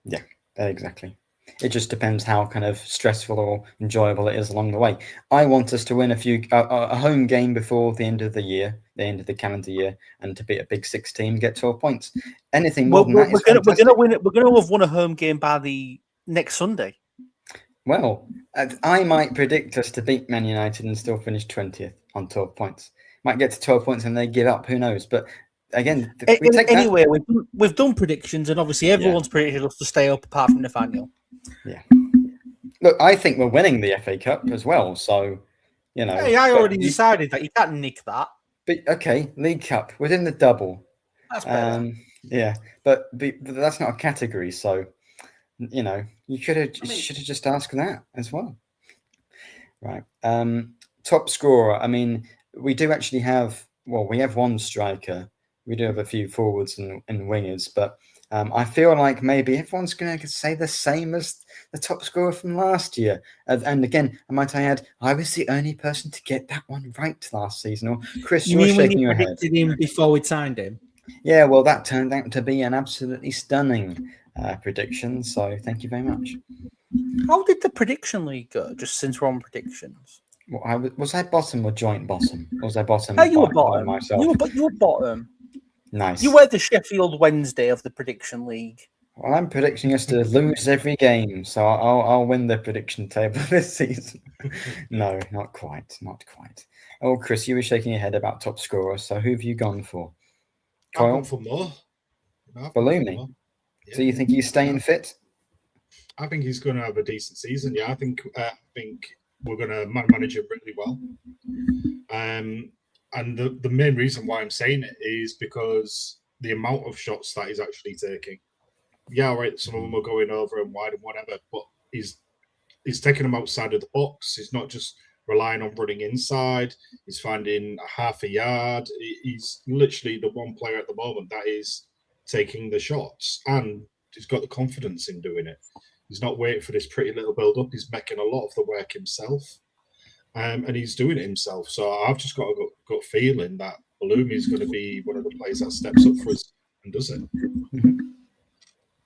Yeah, exactly. It just depends how kind of stressful or enjoyable it is along the way. I want us to win a home game before the end of the year, the end of the calendar year, and to beat a Big Six team, get 12 points. Anything more than that is fantastic. We're going to win it. We're going to have won a home game by the next Sunday. Well, I might predict us to beat Man United and still finish 20th on 12 points. Might get to 12 points and they give up. Who knows? But again, we've done predictions, and obviously everyone's predicted us to stay up apart from Nathaniel. Yeah. Look, I think we're winning the FA Cup as well. So, Hey, I already decided that. You can't nick that. But okay, League Cup within the double. That's better. Yeah, but that's not a category. So, you should have just asked that as well. Right. Top scorer. I mean, we do actually have. Well, we have one striker. We do have a few forwards and wingers, but I feel like maybe everyone's going to say the same as the top scorer from last year. And again, might I add, I was the only person to get that one right last season. Or Chris, you mean when you predicted him before we signed him? Yeah, well, that turned out to be an absolutely stunning prediction. So thank you very much. How did the prediction league go? Just since we're on predictions. Well, was I bottom or joint bottom? Or was I bottom? You were bottom. Myself? You were bottom. Nice. You were the Sheffield Wednesday of the prediction league. Well, I'm predicting us to lose every game, so I'll win the prediction table this season. No, not quite. Oh, Chris, you were shaking your head about top scorer. So who have you gone for? I've gone for more. Balloomy. Yeah. So you think he's staying fit? I think he's going to have a decent season. Yeah, I think we're going to manage it really well. And the main reason why I'm saying it is because the amount of shots that he's actually taking. Yeah, right, some of them are going over and wide and whatever, but he's taking them outside of the box. He's not just relying on running inside. He's finding a half a yard. He's literally the one player at the moment that is taking the shots, and he's got the confidence in doing it. He's not waiting for this pretty little build-up. He's making a lot of the work himself. And he's doing it himself. So I've just got a gut feeling that Balloomy is going to be one of the players that steps up for us and does it. Mm-hmm.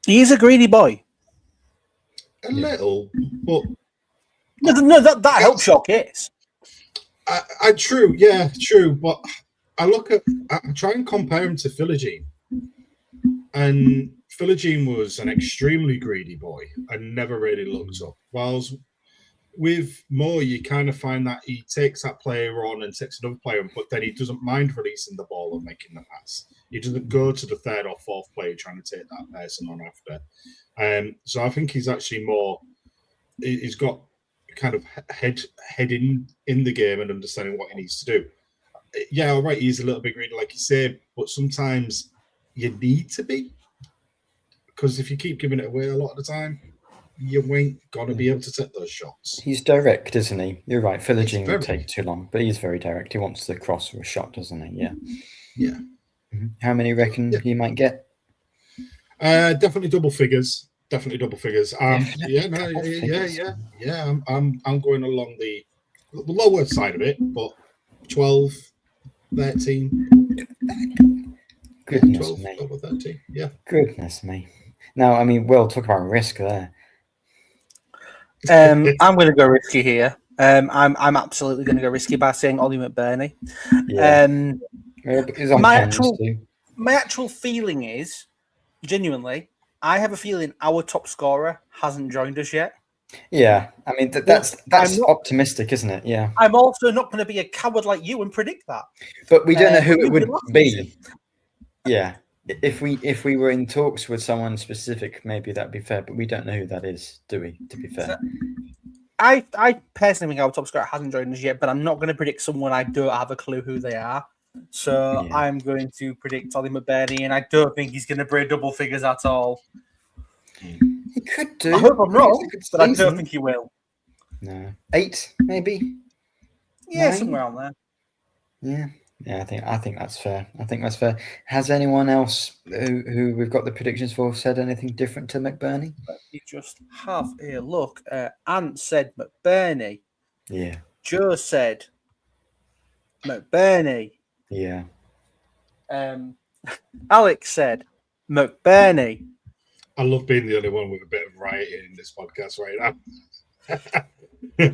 He is a greedy boy. A little, but... No, that helps your case. True. But I try and compare him to Philogene. And Philogene was an extremely greedy boy and never really looked up. Whilst with Moore, you kind of find that he takes that player on and takes another player on, but then he doesn't mind releasing the ball and making the pass. He doesn't go to the third or fourth player trying to take that person on after. So I think he's actually more... He's got kind of head in the game and understanding what he needs to do. Yeah, all right, he's a little bit greedy, like you say, but sometimes you need to be. Because if you keep giving it away a lot of the time, you ain't going to be able to take those shots. He's direct, isn't he? You're right. Philogene would take too long, but he's very direct. He wants the cross or a shot, doesn't he? Yeah. Yeah. Mm-hmm. How many reckon he might get? Definitely double figures. I'm going along the lower side of it, but 12, 13. Goodness 12, me. 12 or 13. Yeah. Goodness me. Now, I mean, we'll talk about risk there. I'm going to go risky here. I'm absolutely going to go risky by saying Ollie McBurney. Yeah. My actual feeling is, genuinely, I have a feeling our top scorer hasn't joined us yet. Yeah, I mean that's optimistic, isn't it? Yeah. I'm also not going to be a coward like you and predict that. But we don't know who it would be. Yeah. If we were in talks with someone specific, maybe that'd be fair, but we don't know who that is, do we? To be fair. I personally think our top scorer hasn't joined us yet, but I'm not going to predict someone I don't have a clue who they are. So Yeah. I'm going to predict Ollie McBurney, and I don't think he's going to break double figures at all. He could do. I hope I'm wrong, It's but I don't think he will. No, 8 maybe. Yeah, 9? somewhere on there. Yeah. I think that's fair. Has anyone else who we've got the predictions for said anything different to McBurney? Let me just have a look. Ant said McBurney. Yeah. Joe said McBurney. Yeah. Alex said McBurney. I love being the only one with a bit of variety in this podcast right now.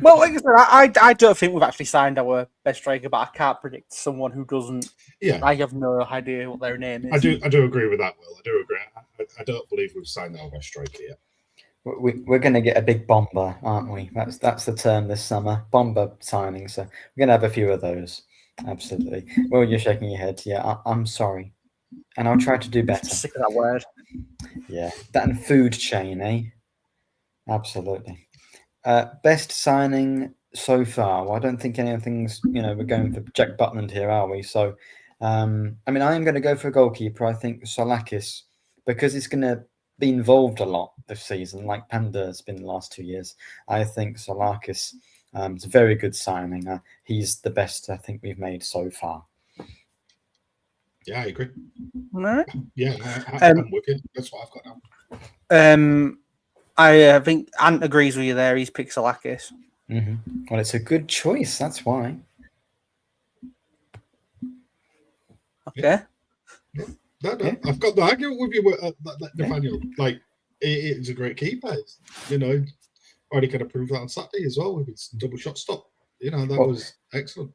Well, like I said, I don't think we've actually signed our best striker, but I can't predict someone who doesn't. Yeah, I have no idea what their name is. I do agree with that, Will. I do agree. I don't believe we've signed our best striker yet. We're going to get a big bomber, aren't we? That's the term this summer, bomber signing. So we're going to have a few of those. Absolutely. Well, you're shaking your head. Yeah, I'm sorry, and I'll try to do better. Sick of that word. Yeah, that and food chain, eh? Absolutely. Best signing so far. Well, I don't think anything's. We're going for Jack Butland here, are we? So, I am going to go for a goalkeeper. I think Solakis, because it's going to be involved a lot this season, like Panda has been the last 2 years. I think Solakis is a very good signing. He's the best I think we've made so far. Yeah, I agree. All right. Yeah, I'm wicked. That's what I've got now. I think Ant agrees with you there. He's Pixelakis. Mm-hmm. Well, it's a good choice. That's why. Okay. No, I've got no argument with you, Nathaniel. Like, it's a great keeper. Already could have proved that on Saturday as well with his double shot stop. That was excellent.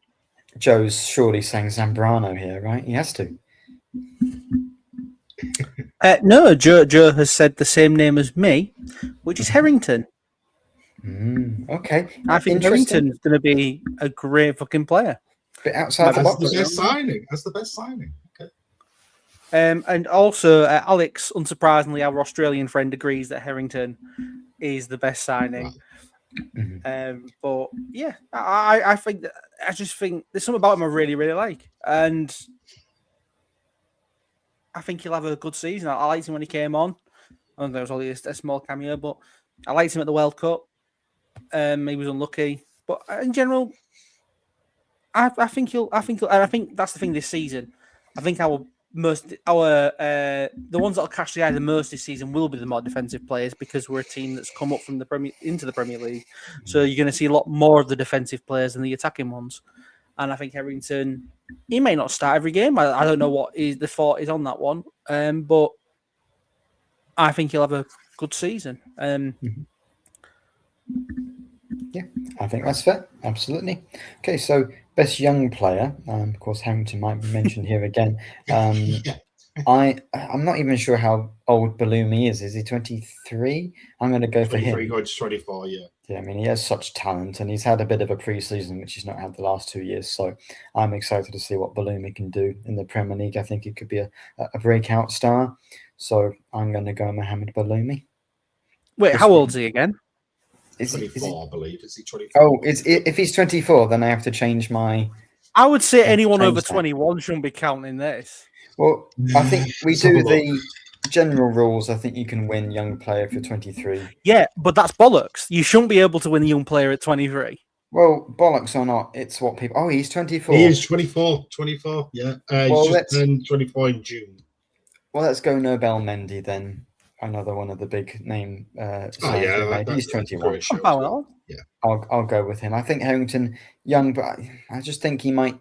Joe's surely saying Zambrano here, right? He has to. No, Joe has said the same name as me, which is Harrington. Okay. I think Harrington's going to be a great fucking player. But outside the box. That's the best signing. Okay. And also, Alex, unsurprisingly, our Australian friend agrees that Harrington is the best signing. Wow. Mm-hmm. But yeah, I just think there's something about him I really, really like. And I think he'll have a good season. I liked him when he came on. I don't know, it was only a small cameo, but I liked him at the World Cup. He was unlucky, but in general, I think that's the thing this season. I think the ones that'll catch the eye the most this season will be the more defensive players because we're a team that's come up from into the Premier League. So you're going to see a lot more of the defensive players than the attacking ones. And I think Harrington, he may not start every game. I don't know what the thought is on that one. But I think he'll have a good season. Yeah, I think that's fair. Absolutely. Okay, so best young player. Of course, Harrington might be mentioned here again. I'm not even sure how old Balumi is. Is he 23? I'm going to go for him. He goes 24, yeah. Yeah, he has such talent, and he's had a bit of a pre-season, which he's not had the last 2 years. So I'm excited to see what Balumi can do in the Premier League. I think he could be a breakout star. So I'm going to go Mohamed Balumi. Wait, how old is he again? 24, I believe. Is he 24? Oh, if he's 24, then I have to change my... I would say anyone over 21 shouldn't be counting this. Well, I think we do the general rules. I think you can win young player for 23. Yeah, but that's bollocks. You shouldn't be able to win a young player at 23. Well, bollocks or not, it's what people... Oh, he's 24. He is 24, yeah. He's just turned 24 in June. Well, let's go Nobel Mendy then. Another one of the big name. He's 21. Well. Yeah, I'll go with him. I think Harrington young, but I just think he might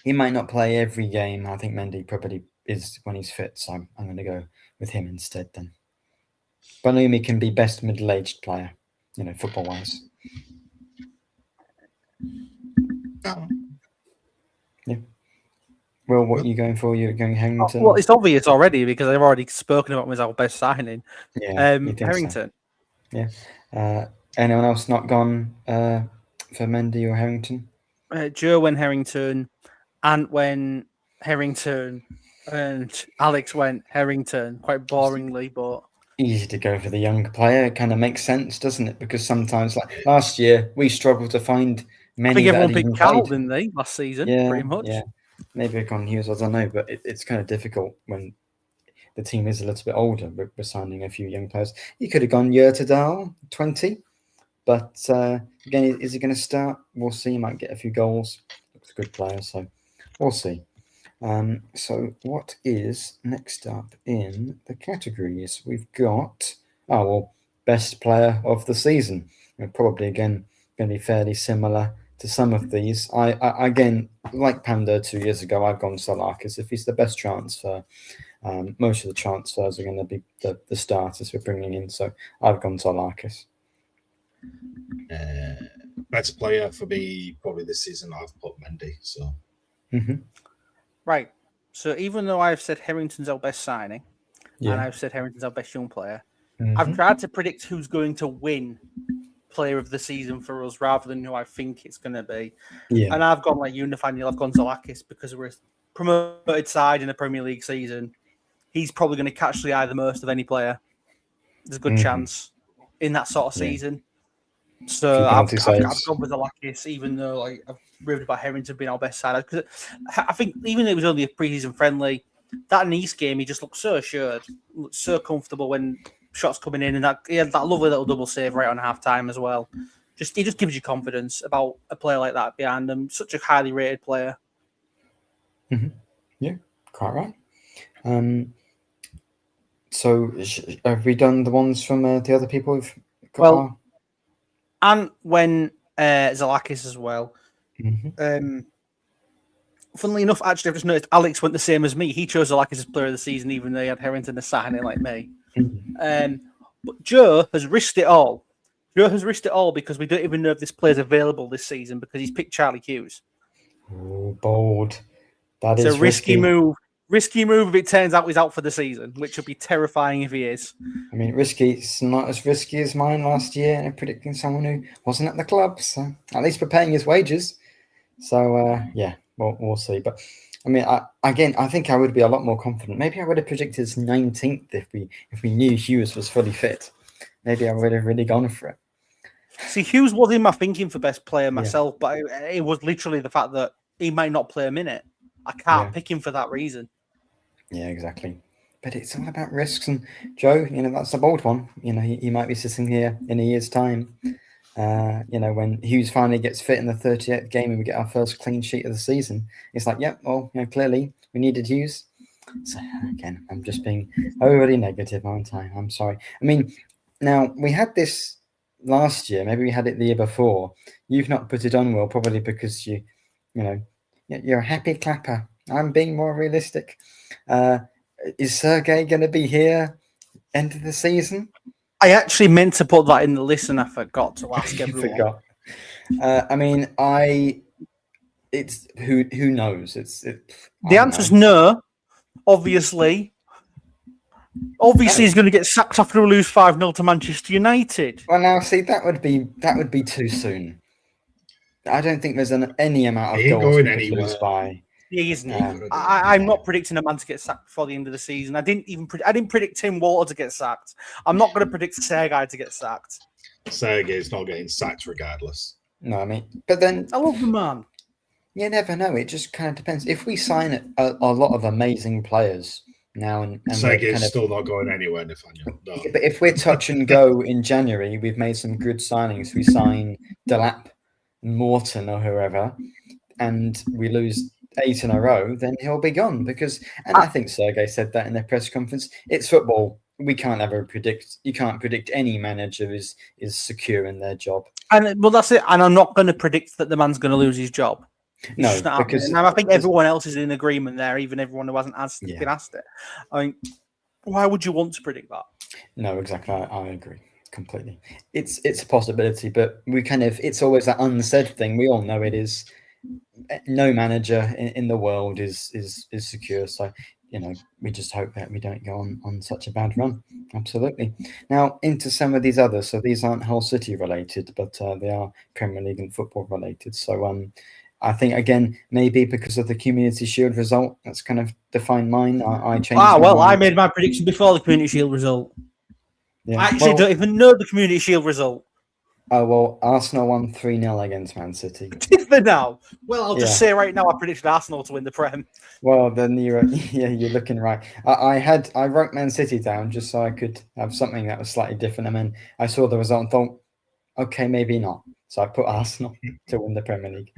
not play every game. I think Mendy probably is when he's fit, so I'm going to go with him instead. Then Balumi can be best middle-aged player, football wise. Yeah. Well, what are you going for? You're going Harrington? Well, it's obvious already because I've already spoken about him as our best signing. Yeah, Harrington. So. Yeah. Anyone else not gone for Mendy or Harrington? Joe went Harrington, Ant went Harrington, and Alex went Harrington. Quite boringly, but easy to go for the young player. It kind of makes sense, doesn't it? Because sometimes, like last year, we struggled to find I many think that everyone had picked even Carl, played. didn't they, last season? Yeah, Pretty much. yeah. Maybe Recon Hughes, I don't know, but it's kind of difficult when the team is a little bit older. We're signing a few young players. He could have gone Yurtadal, 20, but again, is he going to start? We'll see. He might get a few goals. Looks a good player, so we'll see. So what is next up in the categories? We've got best player of the season. Probably again going to be fairly similar to some of these. I again, like Panda 2 years ago, I've gone Salakis. If he's the best transfer, most of the transfers are going to be the starters we're bringing in. So I've gone Salakis. Best player for me probably this season. I've put Mendy. So. Right. So even though I've said Harrington's our best signing, Yeah. and I've said Harrington's our best young player, I've tried to predict who's going to win player of the season for us rather than who I think it's going to be. Yeah. And I've gone like you, Nathaniel. I've gone Zalakis because we're a promoted side in the Premier League season. He's probably going to catch the eye the most of any player. There's a good chance in that sort of season. So I've gone with Zalakis, even though I've raved about Harrington being our best side. Because I think even though it was only a pre-season friendly, that Nice game, he just looked so assured, looked so comfortable when shots coming in, and he had that lovely little double save right on half time as well. He just gives you confidence about a player like that behind him. Such a highly rated player. Yeah, quite right. So have we done the ones from the other people who've got and when Zalakis as well. Funnily enough, actually, I've just noticed Alex went the same as me. He chose Zalakis as player of the season, even though he had Harrington to sign it like me. But Joe has risked it all. Joe has risked it all because we don't even know if this player's available this season because he's picked Charlie Hughes. Oh, bold. That is a risky move. Risky move if it turns out he's out for the season, which would be terrifying if he is. I mean, risky. It's not as risky as mine last year and predicting someone who wasn't at the club. So at least we're paying his wages. So yeah, we'll see. But I mean, I think I would be a lot more confident. Maybe I would have predicted 19th if we knew Hughes was fully fit. Maybe I would have really gone for it. See, Hughes was in my thinking for best player myself, but it was literally the fact that he might not play a minute. I can't pick him for that reason. Yeah, exactly. But it's all about risks. And Joe, that's a bold one. He might be sitting here in a year's time. When Hughes finally gets fit in the 38th game and we get our first clean sheet of the season, it's like, clearly we needed Hughes. So again, I'm just being overly negative, aren't I? I'm sorry. I mean, now we had this last year. Maybe we had it the year before. You've not put it on, Will, probably because you're a happy clapper. I'm being more realistic. Is Sergey going to be here end of the season? I actually meant to put that in the list and I forgot to ask everyone. I mean, it's who knows? The answer's no. Obviously, he's going to get sacked after we lose 5-0 to Manchester United. Well, now see that would be too soon. I don't think there's any amount of goals going to lose by. He isn't. I'm not predicting a man to get sacked before the end of the season. I didn't predict Tim Walter to get sacked. I'm not going to predict Sergei to get sacked. Sergei's not getting sacked regardless. No, I mean, but then I love the man. You never know. It just kind of depends. If we sign a lot of amazing players now, and Sergei's still not going anywhere, Nathaniel. No. But if we're touch and go in January, we've made some good signings. We sign Galart, Morton, or whoever, and we lose 8 in a row, then he'll be gone and I think Sergei said that in their press conference. It's football. We can't ever predict. You can't predict any manager is secure in their job. And that's it. And I'm not going to predict that the man's going to lose his job. No, because I think everyone else is in agreement there, even everyone who hasn't been asked it. I mean, why would you want to predict that? No, exactly. I agree completely. It's a possibility, but it's always that unsaid thing. We all know it is. No manager in the world is secure. So, we just hope that we don't go on such a bad run. Absolutely. Now into some of these others. So these aren't Hull City related, but they are Premier League and football related. So I think again maybe because of the Community Shield result, that's kind of defined mine. I changed. I made my prediction before the Community Shield result. Yeah. I actually don't even know the Community Shield result. Oh, well, Arsenal won 3-0 against Man City. For now. Well, I'll just say right now I predicted Arsenal to win the Prem. Well, then you're looking right. I wrote Man City down just so I could have something that was slightly different, and then I saw the result and thought, okay, maybe not. So I put Arsenal to win the Premier League.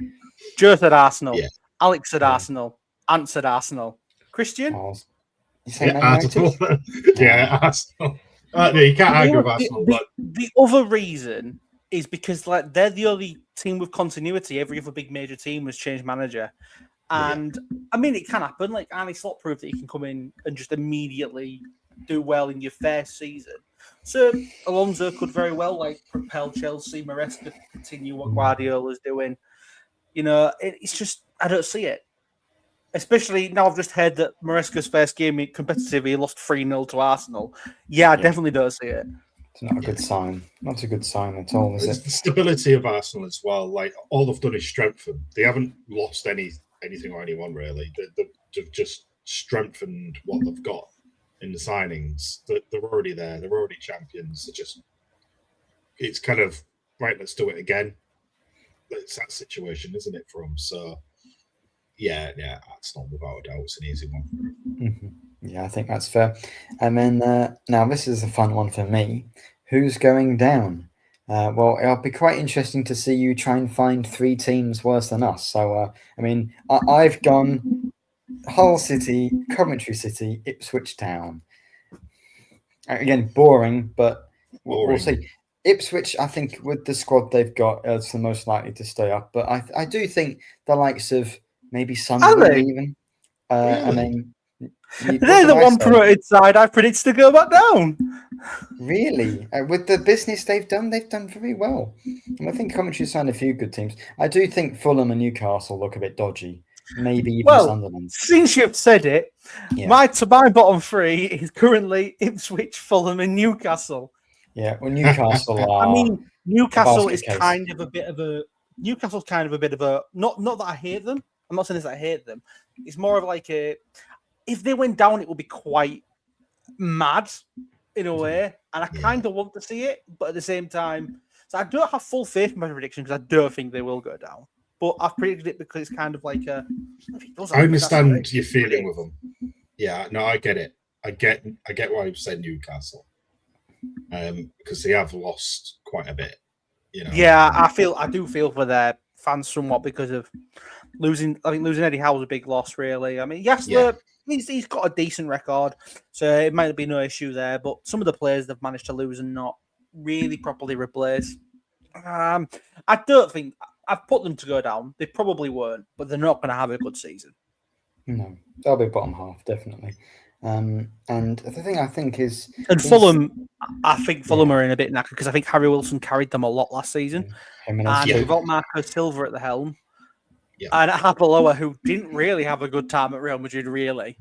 Joe said Arsenal. Yeah. Alex said Arsenal. Ant said Arsenal. Christian? Oh, you say Man Arsenal. United? Arsenal. You can't argue with Arsenal. The other reason is because they're the only team with continuity. Every other big major team has changed manager. And I mean, it can happen. Like Arne Slot proved that he can come in and just immediately do well in your first season. So Alonso could very well propel Chelsea, Maresca to continue what Guardiola's doing. It's just I don't see it. Especially now I've just heard that Maresca's first game competitive, he lost 3-0 to Arsenal. Yeah, I definitely don't see it. It's not a good sign. Not a good sign at all, is it? The stability of Arsenal as well. Like all they've done is strengthen. They haven't lost anything or anyone really. They've just strengthened what they've got in the signings. They're already there. They're already champions. It's kind of right. Let's do it again. It's that situation, isn't it? For them. So yeah, Arsenal without a doubt. It's an easy one. Mm-hmm. Yeah, I think that's fair. And then now this is a fun one for me. Who's going down? Well, it'll be quite interesting to see you try and find 3 teams worse than us. So, I mean, I've gone Hull City, Coventry City, Ipswich Town. Again, boring, but we'll see. Ipswich, I think, with the squad they've got, is the most likely to stay up. But I do think the likes of maybe Sunderland even. I mean, they're the one promoted side I predicted to go back down. Really? With the business they've done very well. And I think Coventry signed a few good teams. I do think Fulham and Newcastle look a bit dodgy. Maybe even Sunderland. Since you've said it, my bottom 3 is currently Ipswich, Fulham, and Newcastle. Yeah, well, Newcastle are. I mean, Newcastle is kind of a bit of a. Newcastle's kind of a bit of a. Not that I hate them. I'm not saying this that I hate them. It's more of like a. If they went down, it would be quite mad in a way, and I kind of want to see it, but at the same time, so I don't have full faith in my prediction because I don't think they will go down. But I've predicted it because it's kind of like a. I understand your feeling with them. Yeah, no, I get it. I get why you said Newcastle, because they have lost quite a bit. Yeah, I do feel for their fans somewhat because of losing. I think losing Eddie Howe was a big loss, really. I mean, yes, he's got a decent record, so it might be no issue there. But some of the players they've managed to lose and not really properly replace. I don't think I've put them to go down. They probably won't, but they're not going to have a good season. No, they'll be bottom half definitely. And the thing I think is, Fulham. I think Fulham are in a bit knackered because I think Harry Wilson carried them a lot last season, and you've got Marco Silva at the helm. Yeah. And Apaloa, who didn't really have a good time at Real Madrid, really.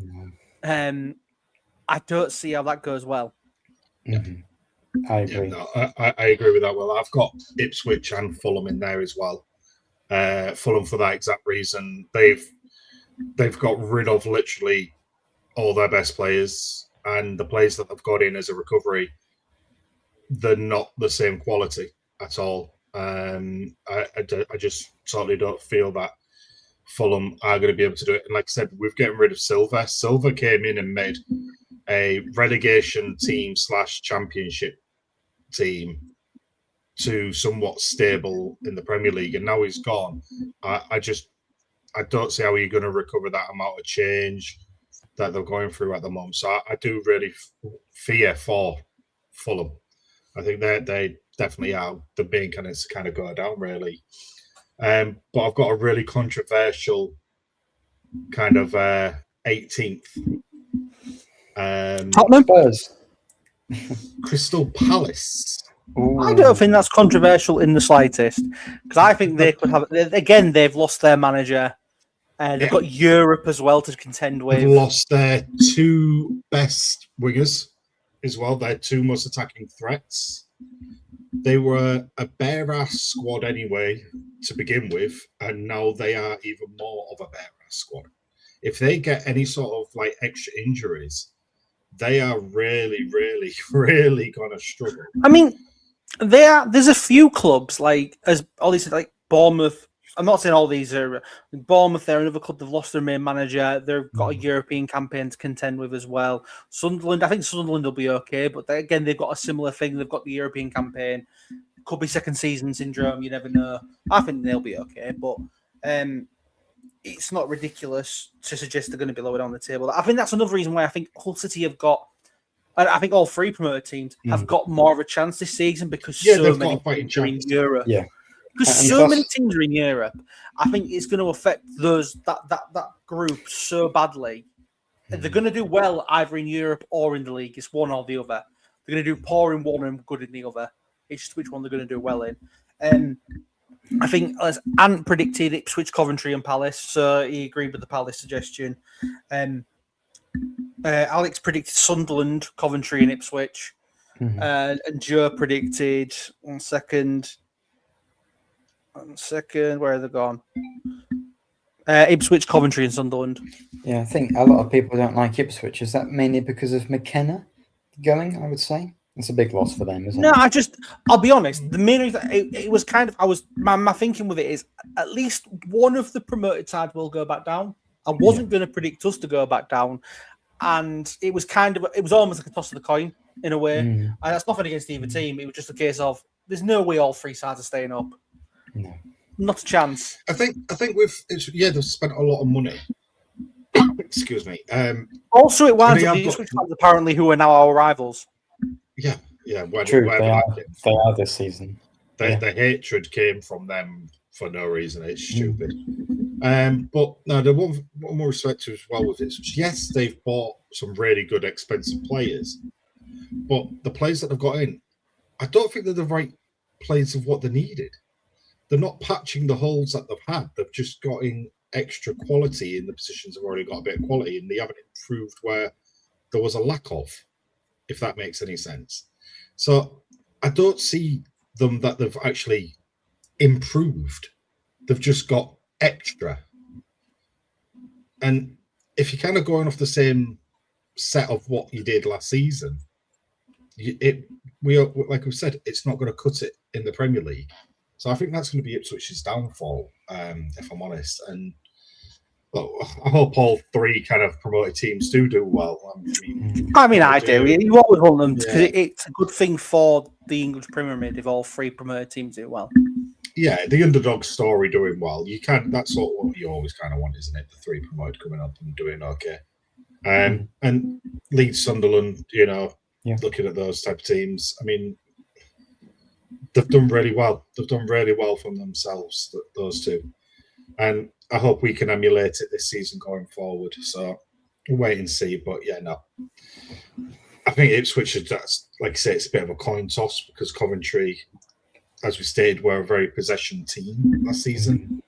I don't see how that goes well. Mm-hmm. I agree. Yeah, no, I agree with that. Well, I've got Ipswich and Fulham in there as well. Fulham for that exact reason. They've got rid of literally all their best players, and the players that they've got in as a recovery, they're not the same quality at all. I just totally don't feel that Fulham are going to be able to do it. And like I said, we're getting rid of Silva. Silva came in and made a relegation team / championship team to somewhat stable in the Premier League, and now he's gone. I don't see how you're going to recover that amount of change that they're going through at the moment. So I do really fear for Fulham. I think they definitely are the main kind of go down, really. But I've got a really controversial kind of 18th. Tottenham? Spurs. Crystal Palace. Ooh. I don't think that's controversial in the slightest, because I think they could have. Again, they've lost their manager, and they've got Europe as well to contend with. They've lost their 2 best wingers as well. Their 2 most attacking threats. They were a bare-ass squad anyway to begin with, and now they are even more of a bare-ass squad. If they get any sort of like extra injuries, they are really, really, really going to struggle. I mean, there's a few clubs like Bournemouth. I'm not saying all these are Bournemouth. They're another club. They've lost their main manager. They've got a European campaign to contend with as well. Sunderland, I think Sunderland will be okay, but again, they've got a similar thing. They've got the European campaign. Could be second season syndrome. You never know. I think they'll be okay, but it's not ridiculous to suggest they're going to be lower down the table. I think that's another reason why I think Hull City have got. I think all three promoted teams have got more of a chance this season because so many teams are in Europe. Yeah. Because so many teams are in Europe, I think it's going to affect that group so badly. They're going to do well either in Europe or in the league. It's one or the other. They're going to do poor in one and good in the other. It's just which one they're going to do well in. I think as Ant predicted, Ipswich, Coventry, and Palace. So he agreed with the Palace suggestion. Alex predicted Sunderland, Coventry, and Ipswich. And Joe predicted one second. Where are they gone? Ipswich, Coventry, and Sunderland. Yeah, I think a lot of people don't like Ipswich. Is that mainly because of McKenna going? I would say it's a big loss for them, isn't it? I'll be honest. The main reason it was kind of my thinking with it is at least one of the promoted sides will go back down. I wasn't going to predict us to go back down, and it was almost like a toss of the coin in a way. And that's nothing against either team. It was just a case of there's no way all three sides are staying up. No. Not a chance. I think they've spent a lot of money. Excuse me. Also, it winds up the Ipswich fans apparently who are now our rivals. Yeah. True, they are this season. The hatred came from them for no reason. It's stupid. But no, the one more respect to as well with it. Yes, they've bought some really good, expensive players, but the players that they've got in, I don't think they're the right players of what they needed. They're not patching the holes that they've had. They've just got in extra quality in the positions they've already got a bit of quality, and they haven't improved where there was a lack of, if that makes any sense. So I don't see them that they've actually improved. They've just got extra. And if you're kind of going off the same set of what you did last season, like we said, it's not going to cut it in the Premier League. So I think that's going to be Ipswich's downfall, if I'm honest. And I hope all three kind of promoted teams do well. I do. You always want them because it's a good thing for the English Premier League if all three promoted teams do well. Yeah, the underdog story doing well. That's sort of what you always kind of want, isn't it? The three promoted coming up and doing okay. And Leeds, Sunderland, looking at those type of teams, I mean, they've done really well. They've done really well from themselves, those two. And I hope we can emulate it this season going forward. So we'll wait and see. But yeah, no. I think Ipswich, that's like I say, it's a bit of a coin toss because Coventry, as we stated, were a very possession team last season.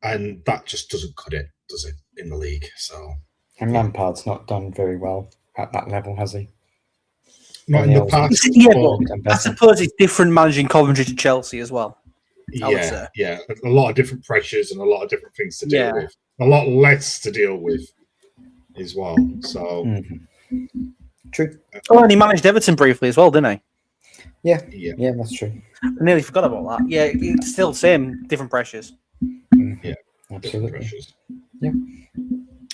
And that just doesn't cut it, does it, in the league? So, and Lampard's not done very well at that level, has he? Not in the past. Yeah, but I suppose it's different managing Coventry to Chelsea as well. Yeah. A lot of different pressures and a lot of different things to deal with. A lot less to deal with as well. So, true. Oh, and he managed Everton briefly as well, didn't he? Yeah, that's true. I nearly forgot about that. Yeah, it's still the same, different pressures. Yeah, absolutely. Pressures. Yeah.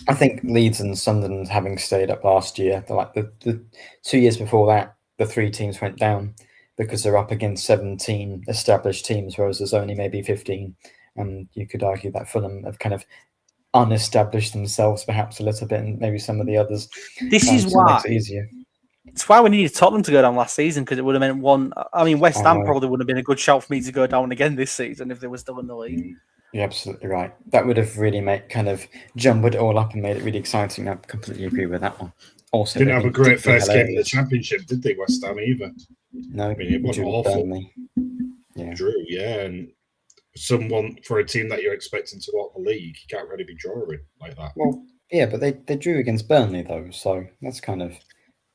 I think Leeds and Sunderland, having stayed up last year, the 2 years before that, the three teams went down because they're up against 17 established teams, whereas there's only maybe 15. And you could argue that Fulham have kind of unestablished themselves perhaps a little bit, and maybe some of the others. This is why it makes it easier. It's why we needed Tottenham to go down last season, because it would have meant one. I mean, West Ham probably would have been a good shout for me to go down again this season if they were still in the league. You're absolutely right. That would have really jumbled it all up and made it really exciting. I completely agree with that one. Also, didn't have a great first game in the Championship, did they, West Ham, either? No, I mean, it wasn't awful. Yeah. Drew, and someone for a team that you're expecting to walk the league, you can't really be drawing like that. Well, yeah, but they drew against Burnley, though, so that's kind of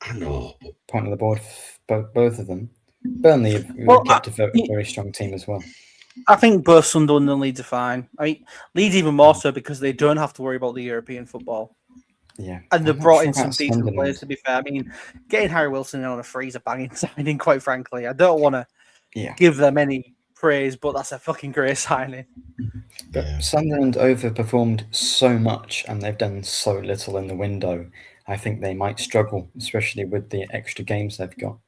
I know. Point on the board for both of them. Burnley have kept a very strong team as well. I think both Sunderland and Leeds are fine. I mean, Leeds even more so because they don't have to worry about the European football. Yeah, And they've I'm not brought sure in some about decent Sunderland. players, to be fair. I mean, getting Harry Wilson on a free is a banging signing, quite frankly. I don't want to give them any praise, but that's a fucking great signing. But Sunderland overperformed so much and they've done so little in the window. I think they might struggle, especially with the extra games they've got.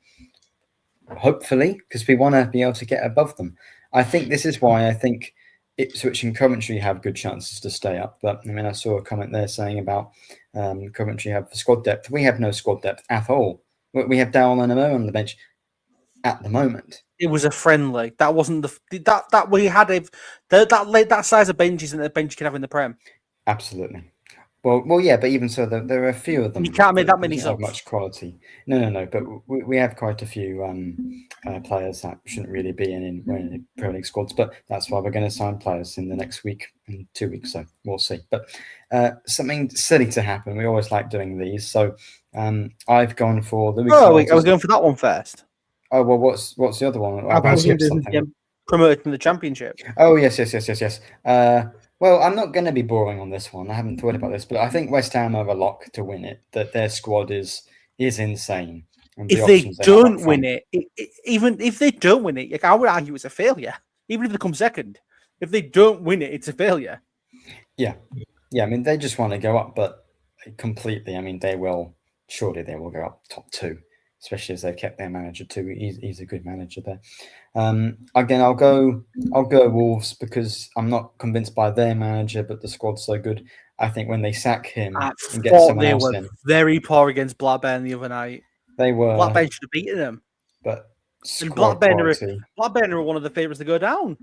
Hopefully, because we want to be able to get above them. I think this is why I think Ipswich and Coventry have good chances to stay up. But I mean, I saw a comment there saying about Coventry have squad depth. We have no squad depth at all. We have Dowell and Amo on the bench at the moment. It was a friendly. That wasn't that we had that size of bench isn't a bench you can have in the Prem. Absolutely. Well, yeah, but even so, there are a few of them. You can't make that many don't have subs. much quality. No. But we have quite a few players that shouldn't really be in Premier League squads. But that's why we're going to sign players in the next week, in 2 weeks. So we'll see. But something silly to happen. We always like doing these. So I've gone for the. Oh, I was going for that one first. Oh well, what's the other one? Promoted from the Championship. Oh yes. Well, I'm not going to be boring on this one. I haven't thought about this, but I think West Ham are a lock to win it. That their squad is insane. If they don't win it, even if they don't win it, I would argue it's a failure. Even if they come second, if they don't win it, it's a failure. Yeah. I mean, they just want to go up, but completely. I mean, surely they will go up top 2, especially as they've kept their manager too. He's a good manager there. Again, I'll go Wolves because I'm not convinced by their manager, but the squad's so good. I think when they sack him and get someone else in, very poor against Blackburn the other night. They were. Blackburn should have beaten them. But Blackburn are one of the favourites to go down.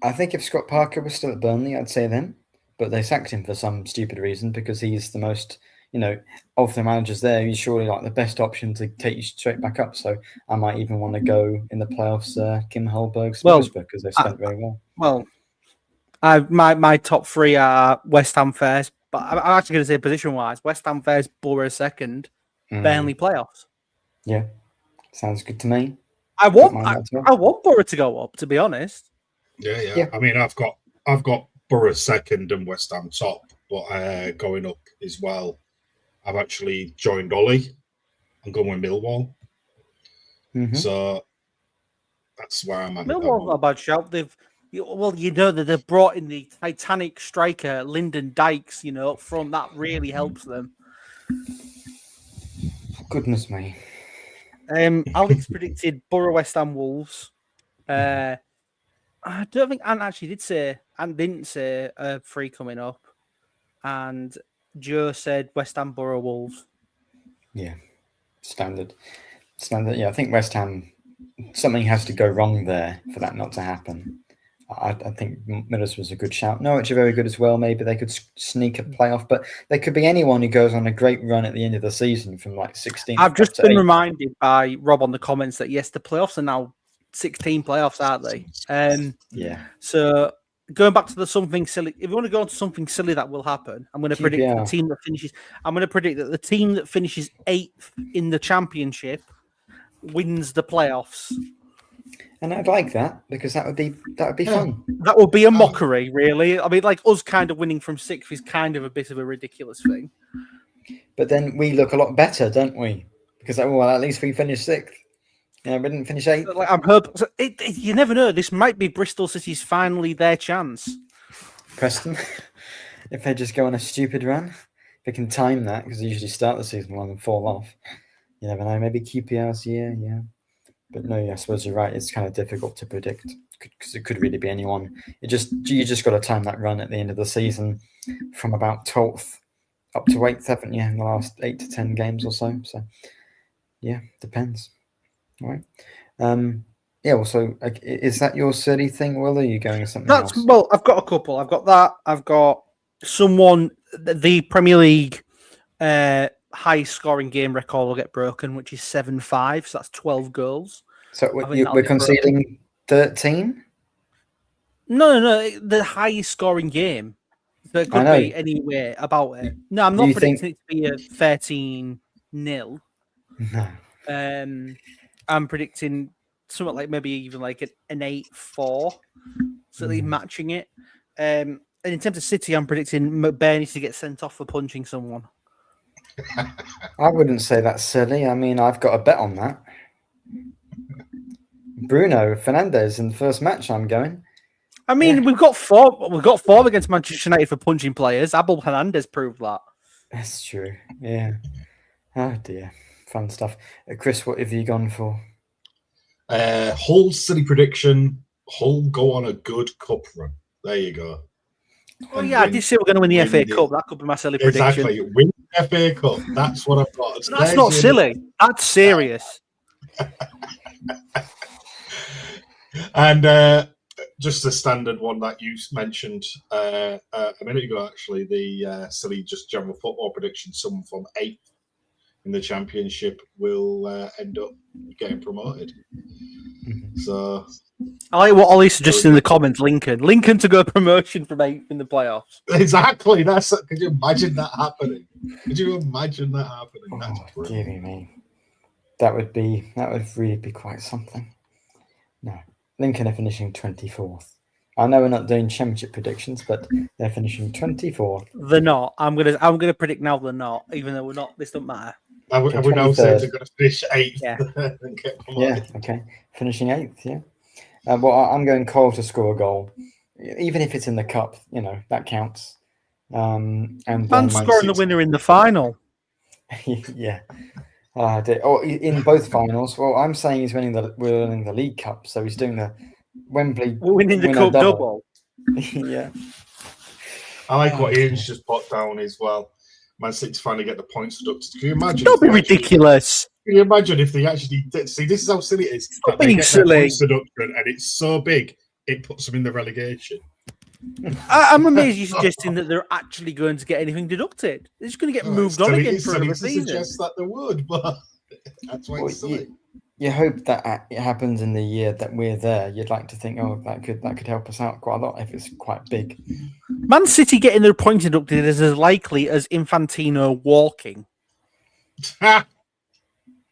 I think if Scott Parker was still at Burnley, I'd say them. But they sacked him for some stupid reason because he's the most, of the managers there, he's surely like the best option to take you straight back up. So I might even want to go in the playoffs, Kim Hellberg's because they've spent very well. Well, my top 3 are West Ham first, but I'm actually going to say position-wise, West Ham first, Borough second, Burnley playoffs. Yeah, sounds good to me. I want Borough to go up, to be honest. Yeah. I mean, I've got Borough second and West Ham top, but going up as well. I've actually joined Ollie. I'm going with Millwall. So that's where I'm at. Millwall's not a bad shout. That they've brought in the Titanic striker Lyndon Dykes, up front. That really helps them. Goodness me. Alex predicted Borough, West Ham, Wolves. I don't think Ant actually didn't say 3 coming up. And Joe said West Ham, Borough, Wolves. Yeah. Standard. Yeah, I think West Ham, something has to go wrong there for that not to happen. I think Middlesbrough was a good shout. Norwich are very good as well. Maybe they could sneak a playoff, but there could be anyone who goes on a great run at the end of the season from like 16th. I've just been reminded by Rob on the comments that yes, the playoffs are now 16 playoffs, aren't they? Yeah. So going back to the something silly, if you want to go on to something silly that will happen, I'm going to predict the team that finishes. I'm going to predict that the team that finishes 8th in the Championship wins the playoffs. And I'd like that because that would be fun. That would be a mockery, really. I mean, like us kind of winning from 6th is kind of a bit of a ridiculous thing. But then we look a lot better, don't we? Because at least we finished 6th. Yeah, we didn't finish 8th. Like, I'm hoping. You never know. This might be Bristol City's finally their chance. Preston, if they just go on a stupid run, they can time that because they usually start the season well and fall off. You never know. Maybe QPR's year, yeah. But no, I suppose you're right. It's kind of difficult to predict because it could really be anyone. You just got to time that run at the end of the season from about 12th up to 8th, haven't you, in the last 8 to 10 games or so. So, yeah, depends. All right. Well, so is that your silly thing, Will? Or are you going with something else? Well, I've got a couple. I've got that. I've got someone, the Premier League high scoring game record will get broken, which is 7-5. So that's 12 goals. So we're conceding 13? No. The highest scoring game. So it could be anywhere about it. No, I'm not predicting it to be a 13-0. No. I'm predicting something like maybe even like an 8-4. So they're matching it. And in terms of City, I'm predicting McBain needs to get sent off for punching someone. I wouldn't say that's silly. I mean, I've got a bet on that. Bruno Fernandes in the first match. I'm going. I mean, we've got four against Manchester United for punching players. Abel Hernandez proved that. That's true. Yeah. Oh dear, fun stuff. Chris, what have you gone for? Hull City prediction. Hull go on a good cup run. There you go. Oh yeah, I did say we're going to win the FA Cup. That could be my silly prediction. Exactly. Win the FA Cup. That's what I've got. That's not silly. That's serious. And just the standard one that you mentioned a minute ago, actually, the silly just general football prediction. Someone from 8th in the Championship will end up getting promoted. So I like what Ollie suggested in the comments. Lincoln to go promotion from 8th in the playoffs. Exactly. Could you imagine that happening? Could you imagine that happening? Oh, dear me. That would really be quite something. No, Lincoln are finishing 24th. I know we're not doing championship predictions, but they're finishing 24th. They're not. I'm gonna predict now they're not, even though we're not. This doesn't matter. I would now say they're going to finish 8th. Yeah. And get promoted. Yeah. Okay. Finishing 8th. Yeah. Well, I'm going Cole to score a goal, even if it's in the cup. That counts. And scoring the winner in the final. Yeah. In both finals. Well, I'm saying we're winning the League Cup, so he's doing the Wembley. We're winning the Cup double. Yeah. I like what Ian's just put down as well. Man City's finally get the points deducted. Can you imagine? Don't be ridiculous. Can you imagine if they actually did? See, this is how silly it is. Stop being silly. Points deduction, and it's so big, it puts them in the relegation. I'm amazed you're suggesting that they're actually going to get anything deducted. They're just going to get moved on again for another season. Suggest that they would, but that's why it's silly. You hope that it happens in the year that we're there. You'd like to think, that could help us out quite a lot if it's quite big. Man City getting their points deducted is as likely as Infantino walking.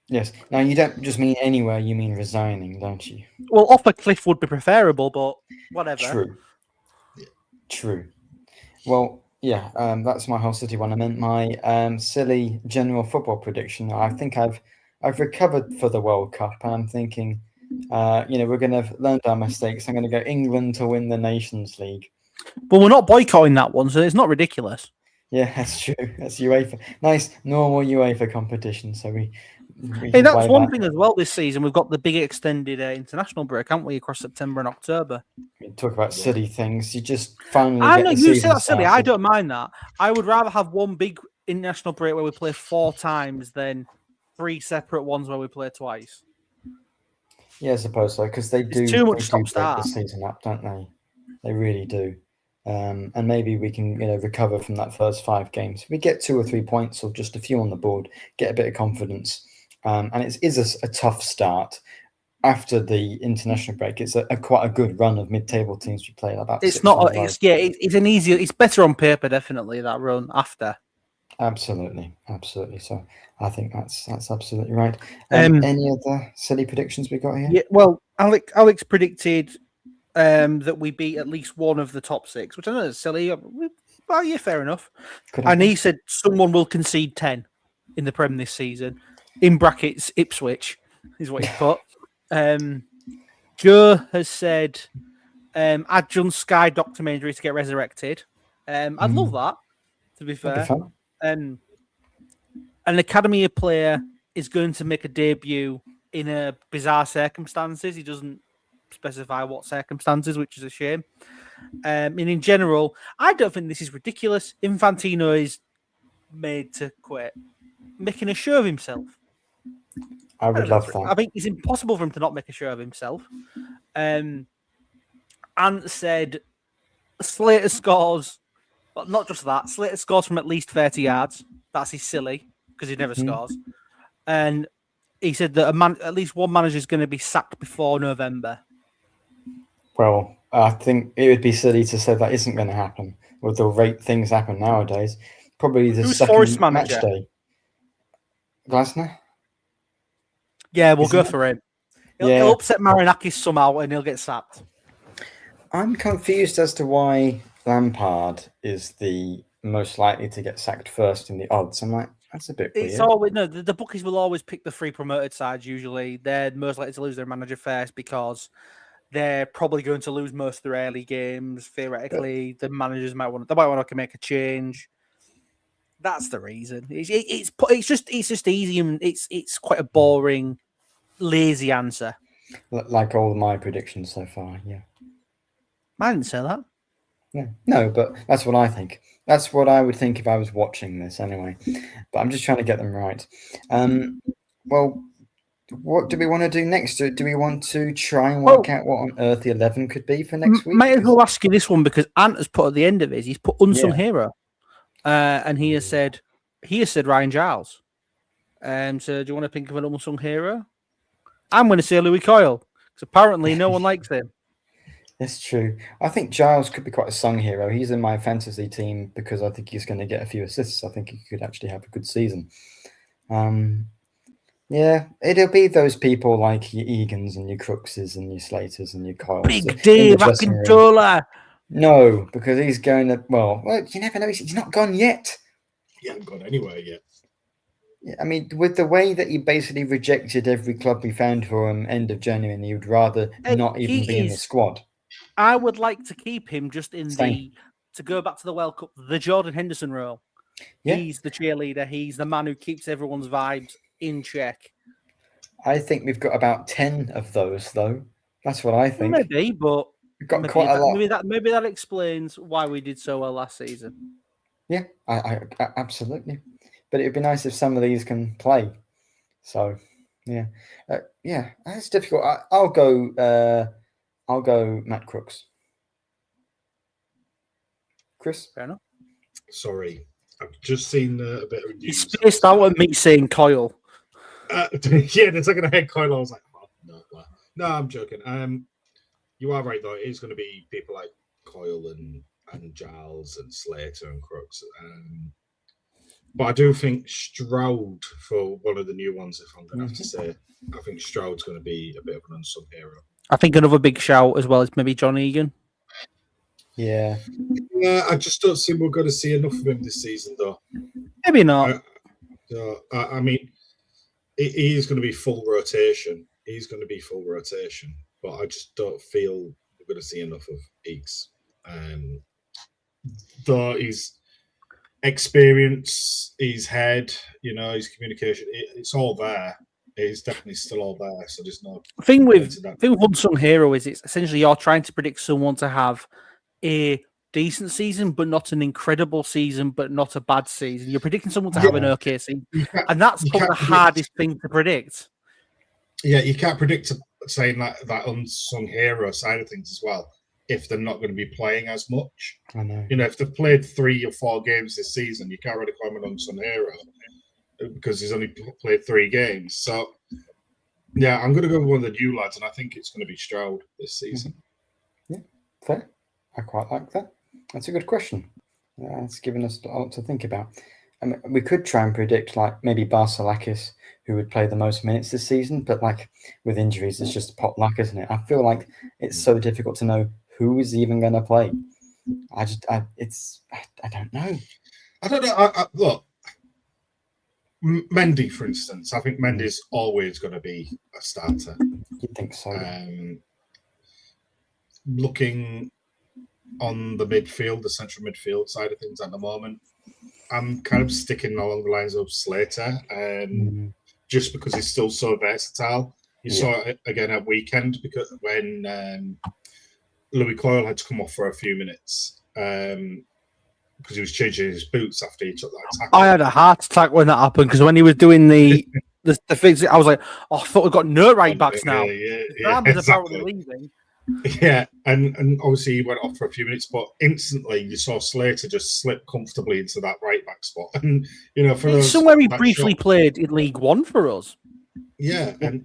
Yes. Now, you don't just mean anywhere, you mean resigning, don't you? Well, off a cliff would be preferable, but whatever. True. Well, yeah, that's my Hull City one. I meant my silly general football prediction. I think I've recovered for the World Cup, and I'm thinking, we're going to have learned our mistakes. I'm going to go England to win the Nations League. But we're not boycotting that one, so it's not ridiculous. Yeah, that's true. That's UEFA. Nice, normal UEFA competition. So we hey, that's one thing as well this season. We've got the big extended international break, haven't we, across September and October? You talk about silly things. You just finally I get know the you season say that's silly. started. I don't mind that. I would rather have one big international break where we play 4 times than 3 separate ones where we play twice. Yeah, I suppose so, because they do too much break stop-start. the season up, don't they? They really do. And maybe we can, recover from that first 5 games. If we get 2 or 3 points or just a few on the board, get a bit of confidence. And it is a tough start after the international break. It's quite a good run of mid-table teams we play. About it's not. It's an easier. It's better on paper, definitely, that run after. Absolutely. So I think that's absolutely right. Any other silly predictions we got here? Yeah. Well, Alex predicted that we beat at least one of the top 6, which I know is silly. Well, yeah, fair enough. He said someone will concede 10 in the Prem this season. In brackets, Ipswich is what he put. Joe has said adjunct Sky documentary to get resurrected. I'd love that, to be fair. An academy player is going to make a debut in bizarre circumstances. He doesn't specify what circumstances, which is a shame. And in general, I don't think this is ridiculous. Infantino is made to quit, making a show of himself. I would love that. I think it's impossible for him to not make a show of himself. Ant said Slater scores, but not just that. Slater scores from at least 30 yards. That's his silly, because he never scores. And he said that at least one manager is going to be sacked before November. Well, I think it would be silly to say that isn't going to happen with the rate things happen nowadays. Probably the second match day. Glasner? Yeah, we'll go for him. He'll upset Marinakis somehow and he'll get sacked. I'm confused as to why Lampard is the most likely to get sacked first in the odds. I'm like, that's a bit It's weird. always the bookies will always pick the free promoted sides. Usually, they're most likely to lose their manager first because they're probably going to lose most of their early games. Theoretically, the managers might want to make a change. That's the reason. It's just easy and it's quite a boring, lazy answer. Like all my predictions so far, yeah. I didn't say that. Yeah. No, but that's what I think. That's what I would think if I was watching this anyway. But I'm just trying to get them right. Well, what do we want to do next? Do we want to try and work out what on earth the 11 could be for next week? Might as well ask you this one because Ant has put at the end of his, he's put unsung hero. And he has said Ryan Giles. So do you want to think of an unsung hero? I'm going to say Louis Coyle because apparently no one likes him. That's true. I think Giles could be quite a sung hero. He's in my fantasy team because I think he's going to get a few assists. I think he could actually have a good season. Yeah, it'll be those people like your Egans and your Crookses and your Slaters and your Coyles. Big Dave Akintola. No, because he's going to. Well, you never know. He's not gone yet. He hasn't gone anywhere yet. I mean, with the way that he basically rejected every club we found for him end of January, and he would rather not even be in the squad. I would like to keep him just in to go back to the World Cup, the Jordan Henderson role. Yeah. He's the cheerleader. He's the man who keeps everyone's vibes in check. I think we've got about 10 of those, though. That's what I think. Maybe, but we've got quite a lot. Maybe that explains why we did so well last season. Yeah, I absolutely. But it'd be nice if some of these can play. So, yeah, that's difficult. I'll go Matt Crooks. Chris? Fair enough. Sorry, I've just seen a bit of news. He spaced out at me saying Coyle. Yeah, the second I heard Coyle, I was like, oh, no, I'm joking. You are right, though. It is going to be people like Coyle and Giles and Slater and Crooks. But I do think Stroud, for one of the new ones, if I'm going to have to say, I think Stroud's going to be a bit of an unsung hero. I think another big shout as well is maybe John Egan. Yeah. Yeah, I just don't think we're going to see enough of him this season, though. Maybe not. I mean, he is going to be full rotation. But I just don't feel we're going to see enough of Eakes. Though his experience, his head, his communication, it's all there. It's definitely still all there. So there's no thing with unsung hero is it's essentially you're trying to predict someone to have a decent season, but not an incredible season, but not a bad season. You're predicting someone to have an okay season, and that's probably the hardest thing to predict. Yeah, you can't predict saying that unsung hero side of things as well if they're not going to be playing as much. I know. If they've played 3 or 4 games this season, you can't really call him an unsung hero because he's only played 3 games. So, yeah, I'm going to go with one of the new lads, and I think it's going to be Stroud this season. Yeah, fair. I quite like that. That's a good question. It's given us a lot to think about. I mean, we could try and predict, like, maybe Barcelakis, who would play the most minutes this season, but, like, with injuries, it's just pot luck, isn't it? I feel like it's so difficult to know who is even going to play. I don't know. I don't know. Look, Mendy, for instance. I think Mendy's always going to be a starter. You think so? Looking on the midfield, the central midfield side of things at the moment, I'm kind of sticking along the lines of Slater, just because he's still so versatile. You saw it again at weekend because when Louis Coyle had to come off for a few minutes because he was changing his boots after he took that tackle. I had a heart attack when that happened because when he was doing the things, I was like, I thought we've got no right backs now. Yeah, exactly. Apparently leaving. Yeah, and obviously he went off for a few minutes, but instantly you saw Slater just slip comfortably into that right back spot. And for somewhere he briefly played in League One for us. Yeah, and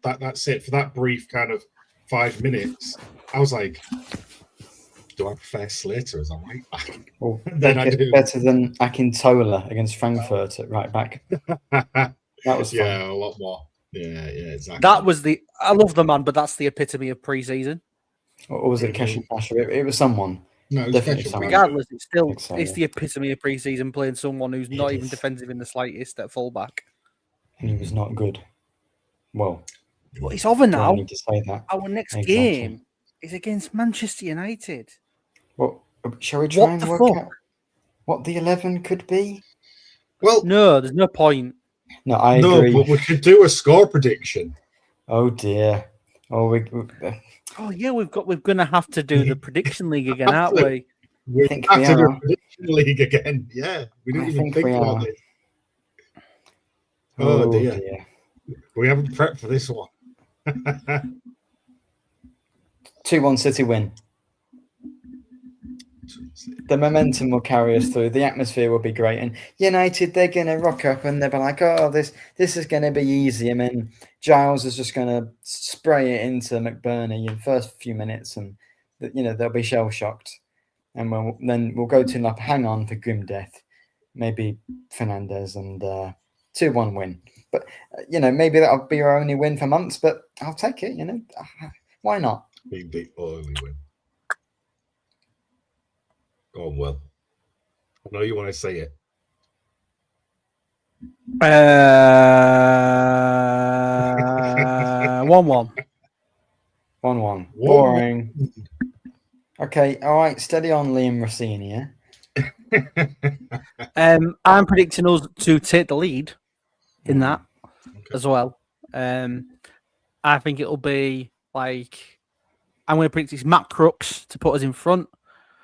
that's it for that brief kind of 5 minutes. I was like, do I prefer Slater as a right back? Well, then I do. Better than Akintola against Frankfurt at right back. That was fun. A lot more. Yeah, exactly. That was I love the man, but that's the epitome of pre-season. Or was it Keshin Pasha? It was someone. No, it was Definitely special. someone. Regardless, it's Exciting. the epitome of pre-season playing someone who's not even is. defensive in the slightest at fullback. And he was not good. Well, But it's over do I now. need to say that? Our next Exactly. game is against Manchester United. Well, shall we try What and the work fuck? out what the 11 could be? Well, No, there's no point. No, I no, agree. but we could do a score prediction. Oh dear. Oh, Oh yeah, we're gonna have to do the prediction league again, aren't we? We think have we to do are. a prediction league again. Yeah, we didn't I even think think we about are. this. Oh dear. We haven't prepped for this one. 2-1 City win. The momentum will carry us through. The atmosphere will be great. And United, they're going to rock up and they'll be like, oh, this is going to be easy. And then Giles is just going to spray it into McBurney in the first few minutes. And, they'll be shell-shocked. And then we'll go to hang on for grim death. Maybe Fernandez and 2-1 win. But, maybe that'll be our only win for months. But I'll take it, Why not? Big only win. Going well. I know you want to say it. 1-1. 1-1. Boring. Okay, all right. Steady on, Liam Rossini, yeah? I'm predicting us to take the lead in that as well. I think it'll be like I'm going to predict it's Matt Crooks to put us in front.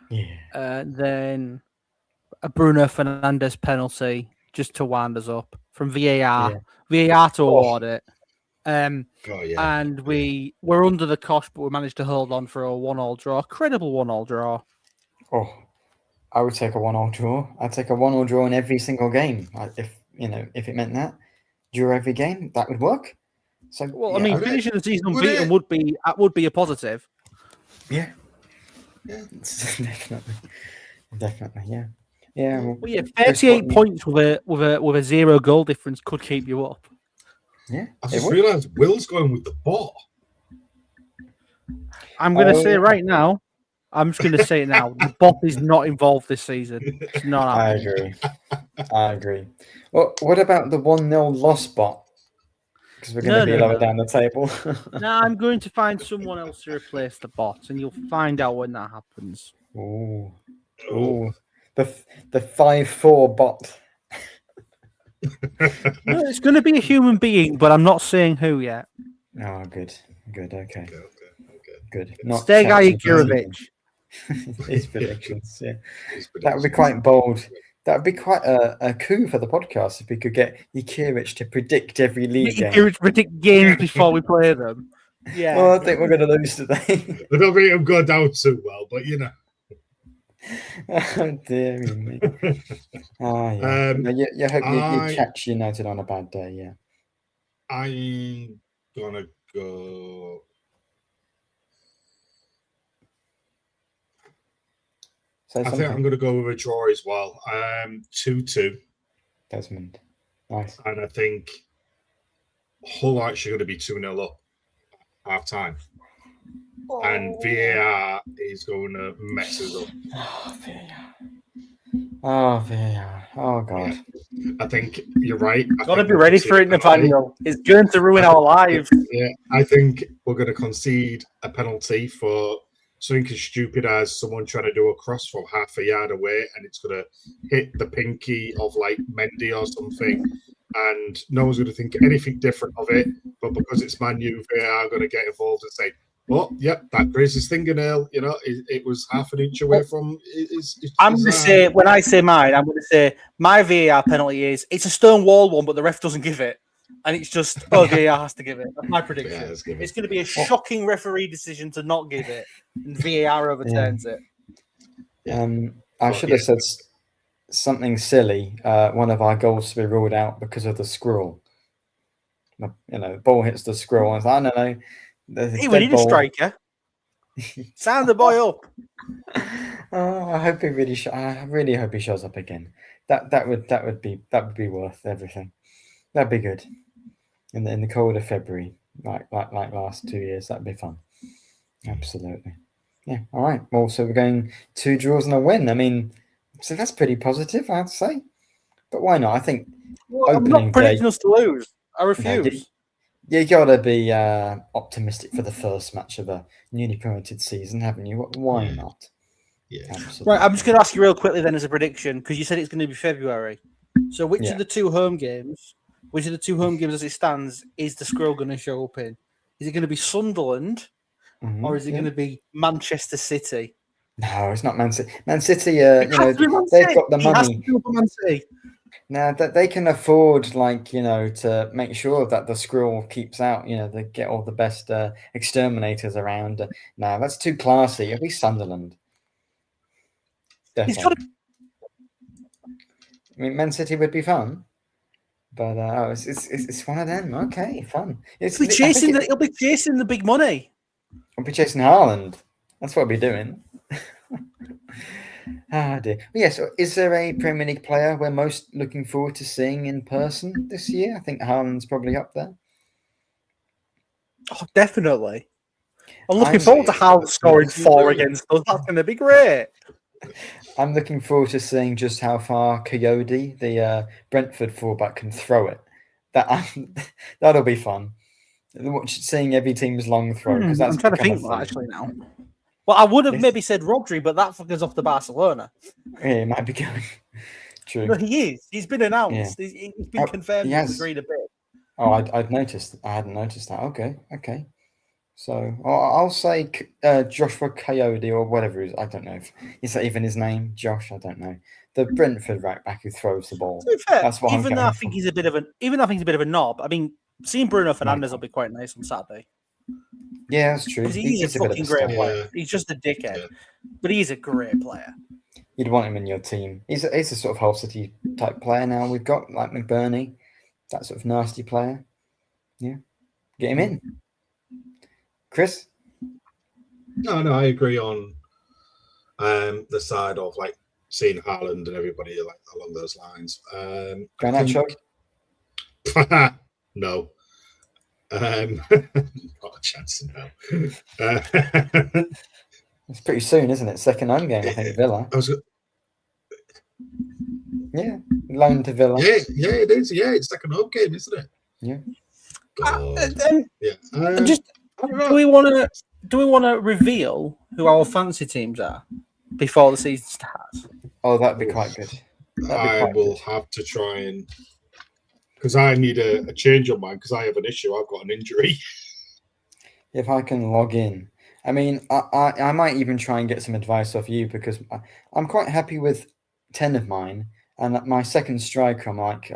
Yeah. Then a Bruno Fernandes penalty just to wind us up from VAR. Yeah. VAR to award it. Yeah. And we're under the cosh, but we managed to hold on for a 1-1 draw. A credible 1-1 draw. Oh, I would take a 1-1 draw. I'd take a 1-1 draw in every single game. If it meant that. Draw every game, that would work. So, I mean, finishing the season unbeaten would be a positive. Yeah. Definitely, yeah. Yeah. Well, 38 points with a 0 goal difference could keep you up. Yeah. I just realised Will's going with the ball. I'm going to say right now. I'm just going to say it now. The bot is not involved this season. It's not. I agree. Well, what about the 1-0 loss bot? Because we're going to be lower down the table. No, I'm going to find someone else to replace the bot, and you'll find out when that happens. Ooh. The 5-4 bot. No, it's going to be a human being, but I'm not saying who yet. Oh, good. Okay. Good. Not Sergei Yakirovich. His predictions, yeah. That would be quite bold. That would be quite a coup for the podcast if we could get Yakirovich to predict every league game. Yakirovich predict games before we play them. Yeah. Well, I think we're going to lose today. I don't think it'll go down too well, but Oh, dear me. Oh, yeah. You hope you catch United on a bad day, yeah. I'm going to go... I think I'm going to go with a draw as well. 2-2. Desmond. Nice. And I think Hull are actually going to be 2-0 up half time. And VAR is going to mess us up. VAR. Oh, God. I think you're right. Got to be ready for it, Nathaniel. It's going to ruin our lives. Yeah, I think we're going to concede a penalty for something as stupid as someone trying to do a cross from half a yard away, and it's going to hit the pinky of like Mendy or something, and no one's going to think anything different of it. But because it's Man U, they are going to get involved and say, "Well, yep, that grazed his fingernail. It was half an inch away from." I'm going to say, when I say mine, I'm going to say my VAR penalty is it's a stone wall one, but the ref doesn't give it. And it's just, VAR has to give it. That's my prediction. Yeah, it's going to be a shocking referee decision to not give it, and VAR overturns it. I should have said something silly. One of our goals to be ruled out because of the scroll. The ball hits the scroll. And it's like, no. We need a striker. Sign the boy up. I hope he really. I really hope he shows up again. That would be worth everything. That'd be good. In the cold of February, like last 2 years, that'd be fun. Absolutely. Yeah. All right. Well, so we're going 2 draws and a win. I mean, so that's pretty positive, I'd say. But why not? I think Well, I'm opening not predicting day. us to lose. I No, refuse. you gotta be optimistic for the first match of a newly promoted season, haven't you? Why Yeah. not? Yeah. Absolutely. Right, I'm just going to ask you real quickly then as a prediction, because you said it's going to be February. So which Yeah. of the 2 home games, as it stands, is the Squirrel going to show up in? Is it going to be Sunderland or is it going to be Manchester City? No, it's not Man City. Man City, It has to be Man they've City. got the It has to money. be Man City. Now that they can afford, like, to make sure that the Squirrel keeps out. They get all the best exterminators around. No, that's too classy. It'll be Sunderland. It's got to Definitely. I mean, Man City would be fun, but it's one of them. Okay, fun. be chasing he'll be chasing the big money. I'll be chasing Haaland. That's what I'll be doing. Ah, dear. Yeah, so is there a Premier League player we're most looking forward to seeing in person this year? I think Haaland's probably up there. Oh, definitely. I'm looking forward to Yeah, Haaland scoring that's 4 great. against us. That's going to be great. I'm looking forward to seeing just how far Coyote, the Brentford fullback, can throw it. That'll be fun. Seeing every team's long throw, because that's I'm trying to become a think that thing. actually now. Well, I would have Yes. maybe said Rodri, but that fucker's off to Barcelona. Yeah, it might be going. True. No, he is. He's been announced. Yeah. He's been confirmed. He He's has. agreed a bit. Oh, I'd noticed. I hadn't noticed that. Okay. So I'll say Joshua Coyote or whatever it is. I don't know if is that even his name, Josh. I don't know. The Brentford right back who throws the ball. To be fair, That's what I'm even though going I think for. he's a bit of a knob. I mean, seeing Bruno Fernandes Might will be quite nice on Saturday Yeah, that's true. because he's a bit of fucking a great star. player. Yeah. He's just a dickhead, Yeah. but he's a great player. You'd want him in your team. He's a sort of Hull City type player now. We've got like McBurney, that sort of nasty player. Yeah, get him in. Chris. No, I agree on the side of like seeing Haaland and everybody like along those lines. Garnacho? No. Not a chance, no. It's pretty soon, isn't it? Second home game, I think, Villa. Yeah, loan to Villa. Yeah, it is. Yeah, it's second home game, isn't it? Yeah. Do we want to reveal who our fancy teams are before the season starts? Oh, that'd be quite good. I will have to try and because I need a change on mine because I have an issue. I've got an injury. If I can log in, I mean, I might even try and get some advice off you because I'm quite happy with 10 of mine, and my second striker, I'm like,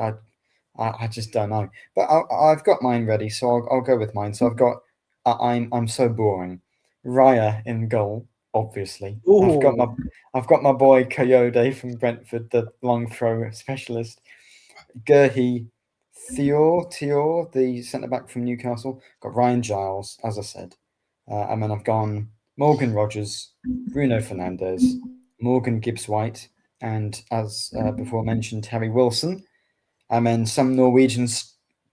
I just don't know. But I've got mine ready, so I'll go with mine. So I've got I'm so boring. Raya in goal, obviously. Ooh. I've got my boy Coyote from Brentford, the long throw specialist. Gerhi Thior, the centre back from Newcastle. Got Ryan Giles, as I said. And then I've gone Morgan Rogers, Bruno Fernandes, Morgan Gibbs-White, and as before mentioned, Harry Wilson. And then some Norwegian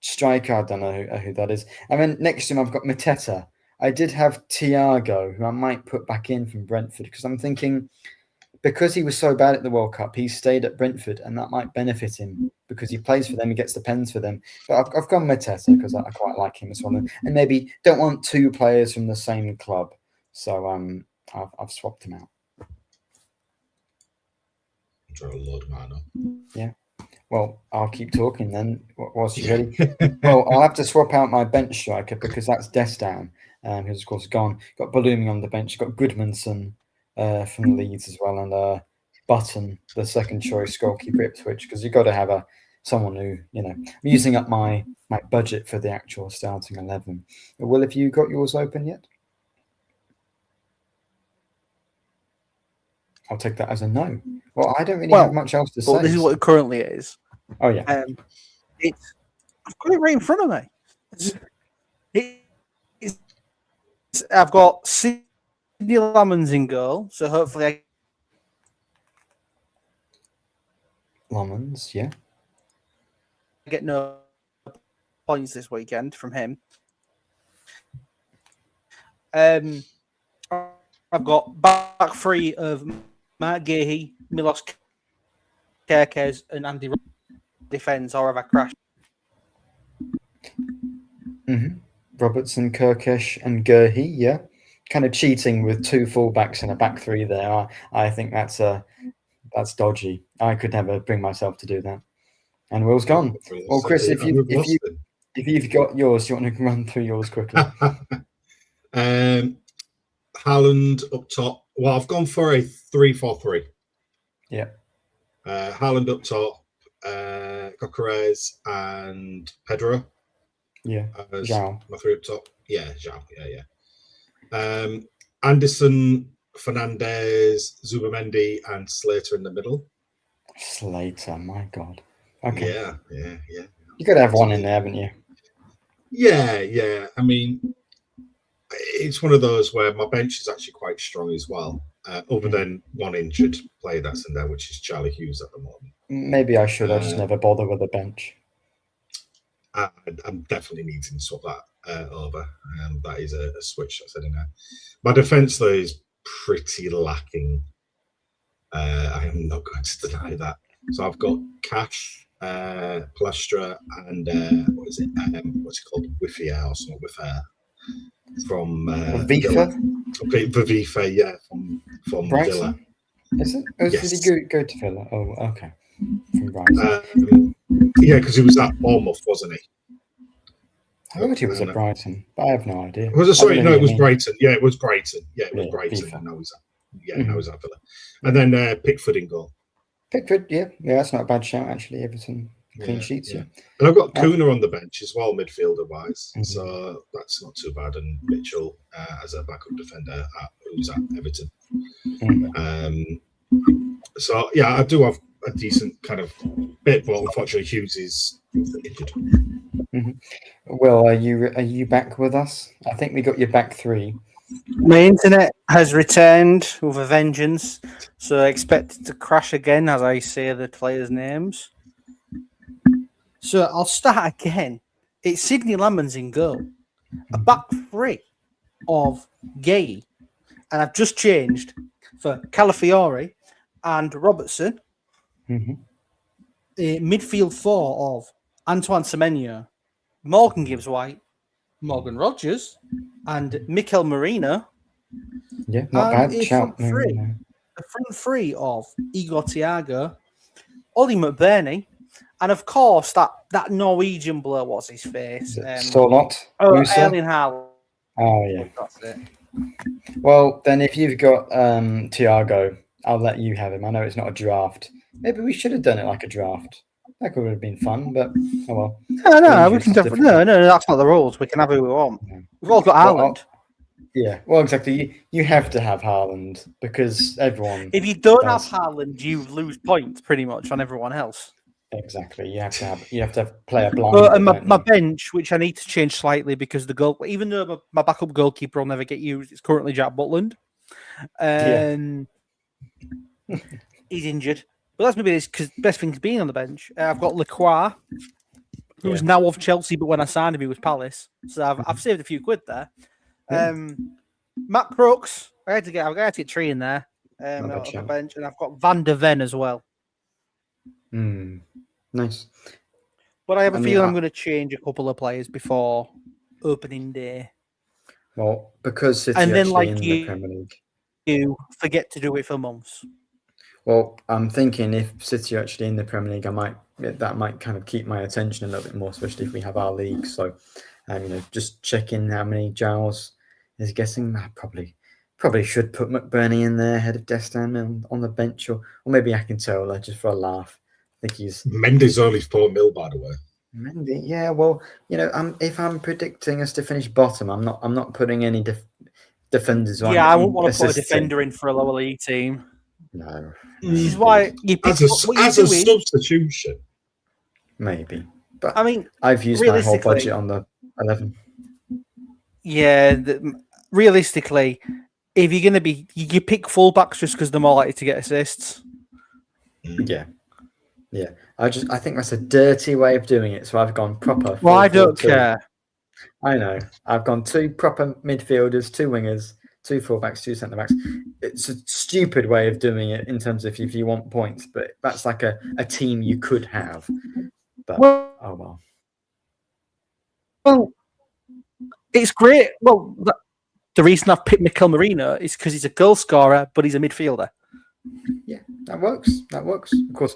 striker, I don't know who that is. And then next to him, I've got Mateta. I did have Thiago, who I might put back in from Brentford, because I'm thinking because he was so bad at the World Cup, he stayed at Brentford, and that might benefit him because he plays for them, he gets the pens for them. But I've gone Mateta because I quite like him as well, and maybe don't want 2 players from the same club, so I've swapped him out. I'm trying to load mine up. Yeah. Well, I'll keep talking then. Whilst you're ready. Well, I'll have to swap out my bench striker because that's Destan, who's of course gone. Got Ballumi on the bench. Got Goodmanson from Leeds as well, and Button, the second choice goalkeeper Ipswich, because you've got to have someone who I'm using up my budget for the actual starting 11. Will, have you got yours open yet? I'll take that as a no. Well, I don't really have much else to say. Well, this is what it currently is. Oh yeah. I've got it right in front of me. I've got Sidney Lamons in goal, so hopefully Lamons, yeah. I get no points this weekend from him. I've I've got back three of Mark Gahey, Milos Kerkez, and Andy defence, or have I crashed? Mm-hmm. Robertson, Kirkish, and Gurhey. Yeah, kind of cheating with two fullbacks and a back three there. I think that's dodgy. I could never bring myself to do that. And Will's gone. Well, Chris, if you've got yours, do you want to run through yours quickly? Haaland up top. Well, I've gone for a 3-4-3. Yeah. Haaland up top, Coquerez and Pedro. Yeah. João. My three up top. Yeah, João. Yeah. Anderson, Fernandez, Zubamendi, and Slater in the middle. Slater, my God. Okay. Yeah. You got to have one in there, haven't you? Yeah. I mean, it's one of those where my bench is actually quite strong as well, other than one injured player that's in there, which is Charlie Hughes at the moment. Maybe I should. I just never bother with the bench. I'm definitely needing to swap that over. That is a switch that's in there. My defence, though, is pretty lacking. I am not going to deny that. So I've got Cash, Plastra, and what's it called? Wifia or something with her. From Viva, yeah, from Villa. Is it? Oh, yes. Did he go to Villa? Oh, okay. From Brighton. Yeah, because he was at Bournemouth, wasn't he? I heard he was at Brighton, but I have no idea. It was Brighton. Yeah, it was Brighton. Yeah, it was Brighton. And now he's at Villa. And then Pickford in goal. Pickford, yeah, that's not a bad shout actually. Everton clean sheets, yeah. And I've got Kuna on the bench as well, midfielder wise, so that's not too bad. And Mitchell as a backup defender who's at Everton. So yeah, I do have a decent kind of bit, but unfortunately Hughes is injured. Well, are you back with us? I think we got your back three. My internet has returned with a vengeance, so I expect it to crash again as I say the players' names. So I'll start again. It's Sidney Lemons in goal. A back three of Gay. And I've just changed for Calafiore and Robertson. A midfield four of Antoine Semenyo, Morgan Gibbs-White, Morgan Rogers, and Mikel Merino. Yeah, not bad. A front three of Igor Thiago, Ollie McBurney, and of course that Norwegian blur, what's his face? Solot. Erling Haaland. Oh yeah, that's it. Well, then if you've got Thiago, I'll let you have him. I know it's not a draft. Maybe we should have done it like a draft. That could have been fun, but oh well. No, we can definitely. No, that's not the rules. We can have who we want. We've all got Haaland. Well, exactly. You have to have Haaland because everyone. If you don't have Haaland, you lose points pretty much on everyone else. Exactly. You have to have player blind. And my bench, which I need to change slightly because the goal, even though my backup goalkeeper will never get used, it's currently Jack Butland. He's injured. But that's maybe because best thing's being on the bench. I've got Lacroix, who's now of Chelsea, but when I signed him, he was Palace. So I've saved a few quid there. Matt Crooks, I had to get three in there on the bench, and I've got Van der Ven as well. Nice. But I have a feeling I'm going to change a couple of players before opening day. Well, because City and then, in the Premier League, you forget to do it for months. Well, I'm thinking if City are actually in the Premier League, that might kind of keep my attention a little bit more, especially if we have our league. So, just checking how many Giles is getting. I probably should put McBurney in there ahead of Destin on the bench, or maybe Akintola just for a laugh. I think he's Mendy's only 4 mil, by the way. Mendy, yeah. Well, if I'm predicting us to finish bottom, I'm not putting any defenders on. Yeah, I wouldn't want to put a defender in for a lower league team. No. This is why you pick as a substitution. Maybe. But I mean, I've used my whole budget on the 11. Yeah, realistically, if you're going to be, you pick fullbacks just because they're more likely to get assists. Yeah. I think that's a dirty way of doing it. So I've gone proper. Well, I don't care. I know. I've gone 2 proper midfielders, 2 wingers, 2 fullbacks, 2 centre backs. It's a stupid way of doing it in terms of if you want points, but that's like a team you could have. But oh well. Well, it's great. Well, the reason I've picked Mikel Merino is because he's a goal scorer, but he's a midfielder. Yeah, that works. That works. Of course.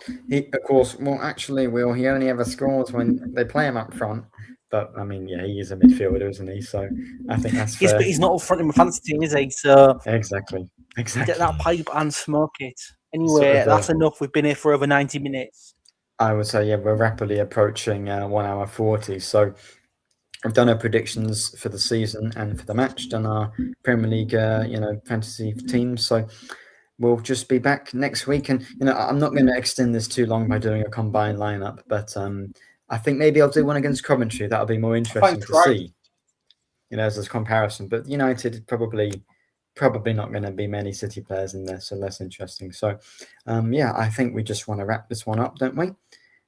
Well, actually, he only ever scores when they play him up front. But I mean, yeah, he is a midfielder, isn't he? So I think that's fair. Yes, but he's not up front in my fantasy team, is he? So exactly. Get that pipe and smoke it. Anyway, that's enough. We've been here for over 90 minutes. I would say, yeah, we're rapidly approaching 1 hour 40. So I've done our predictions for the season and for the match, done our Premier League, fantasy teams. So we'll just be back next week. And, I'm not going to extend this too long by doing a combined lineup, but I think maybe I'll do one against Coventry. That'll be more interesting to see, as a comparison. But United probably not going to be many City players in there, so less interesting. So, I think we just want to wrap this one up, don't we?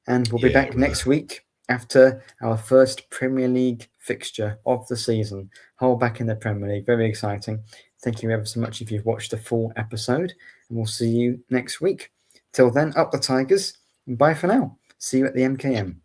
And we'll be back next week after our first Premier League fixture of the season. Hull back in the Premier League. Very exciting. Thank you ever so much if you've watched the full episode. And we'll see you next week. Till then, up the Tigers. And bye for now. See you at the MKM.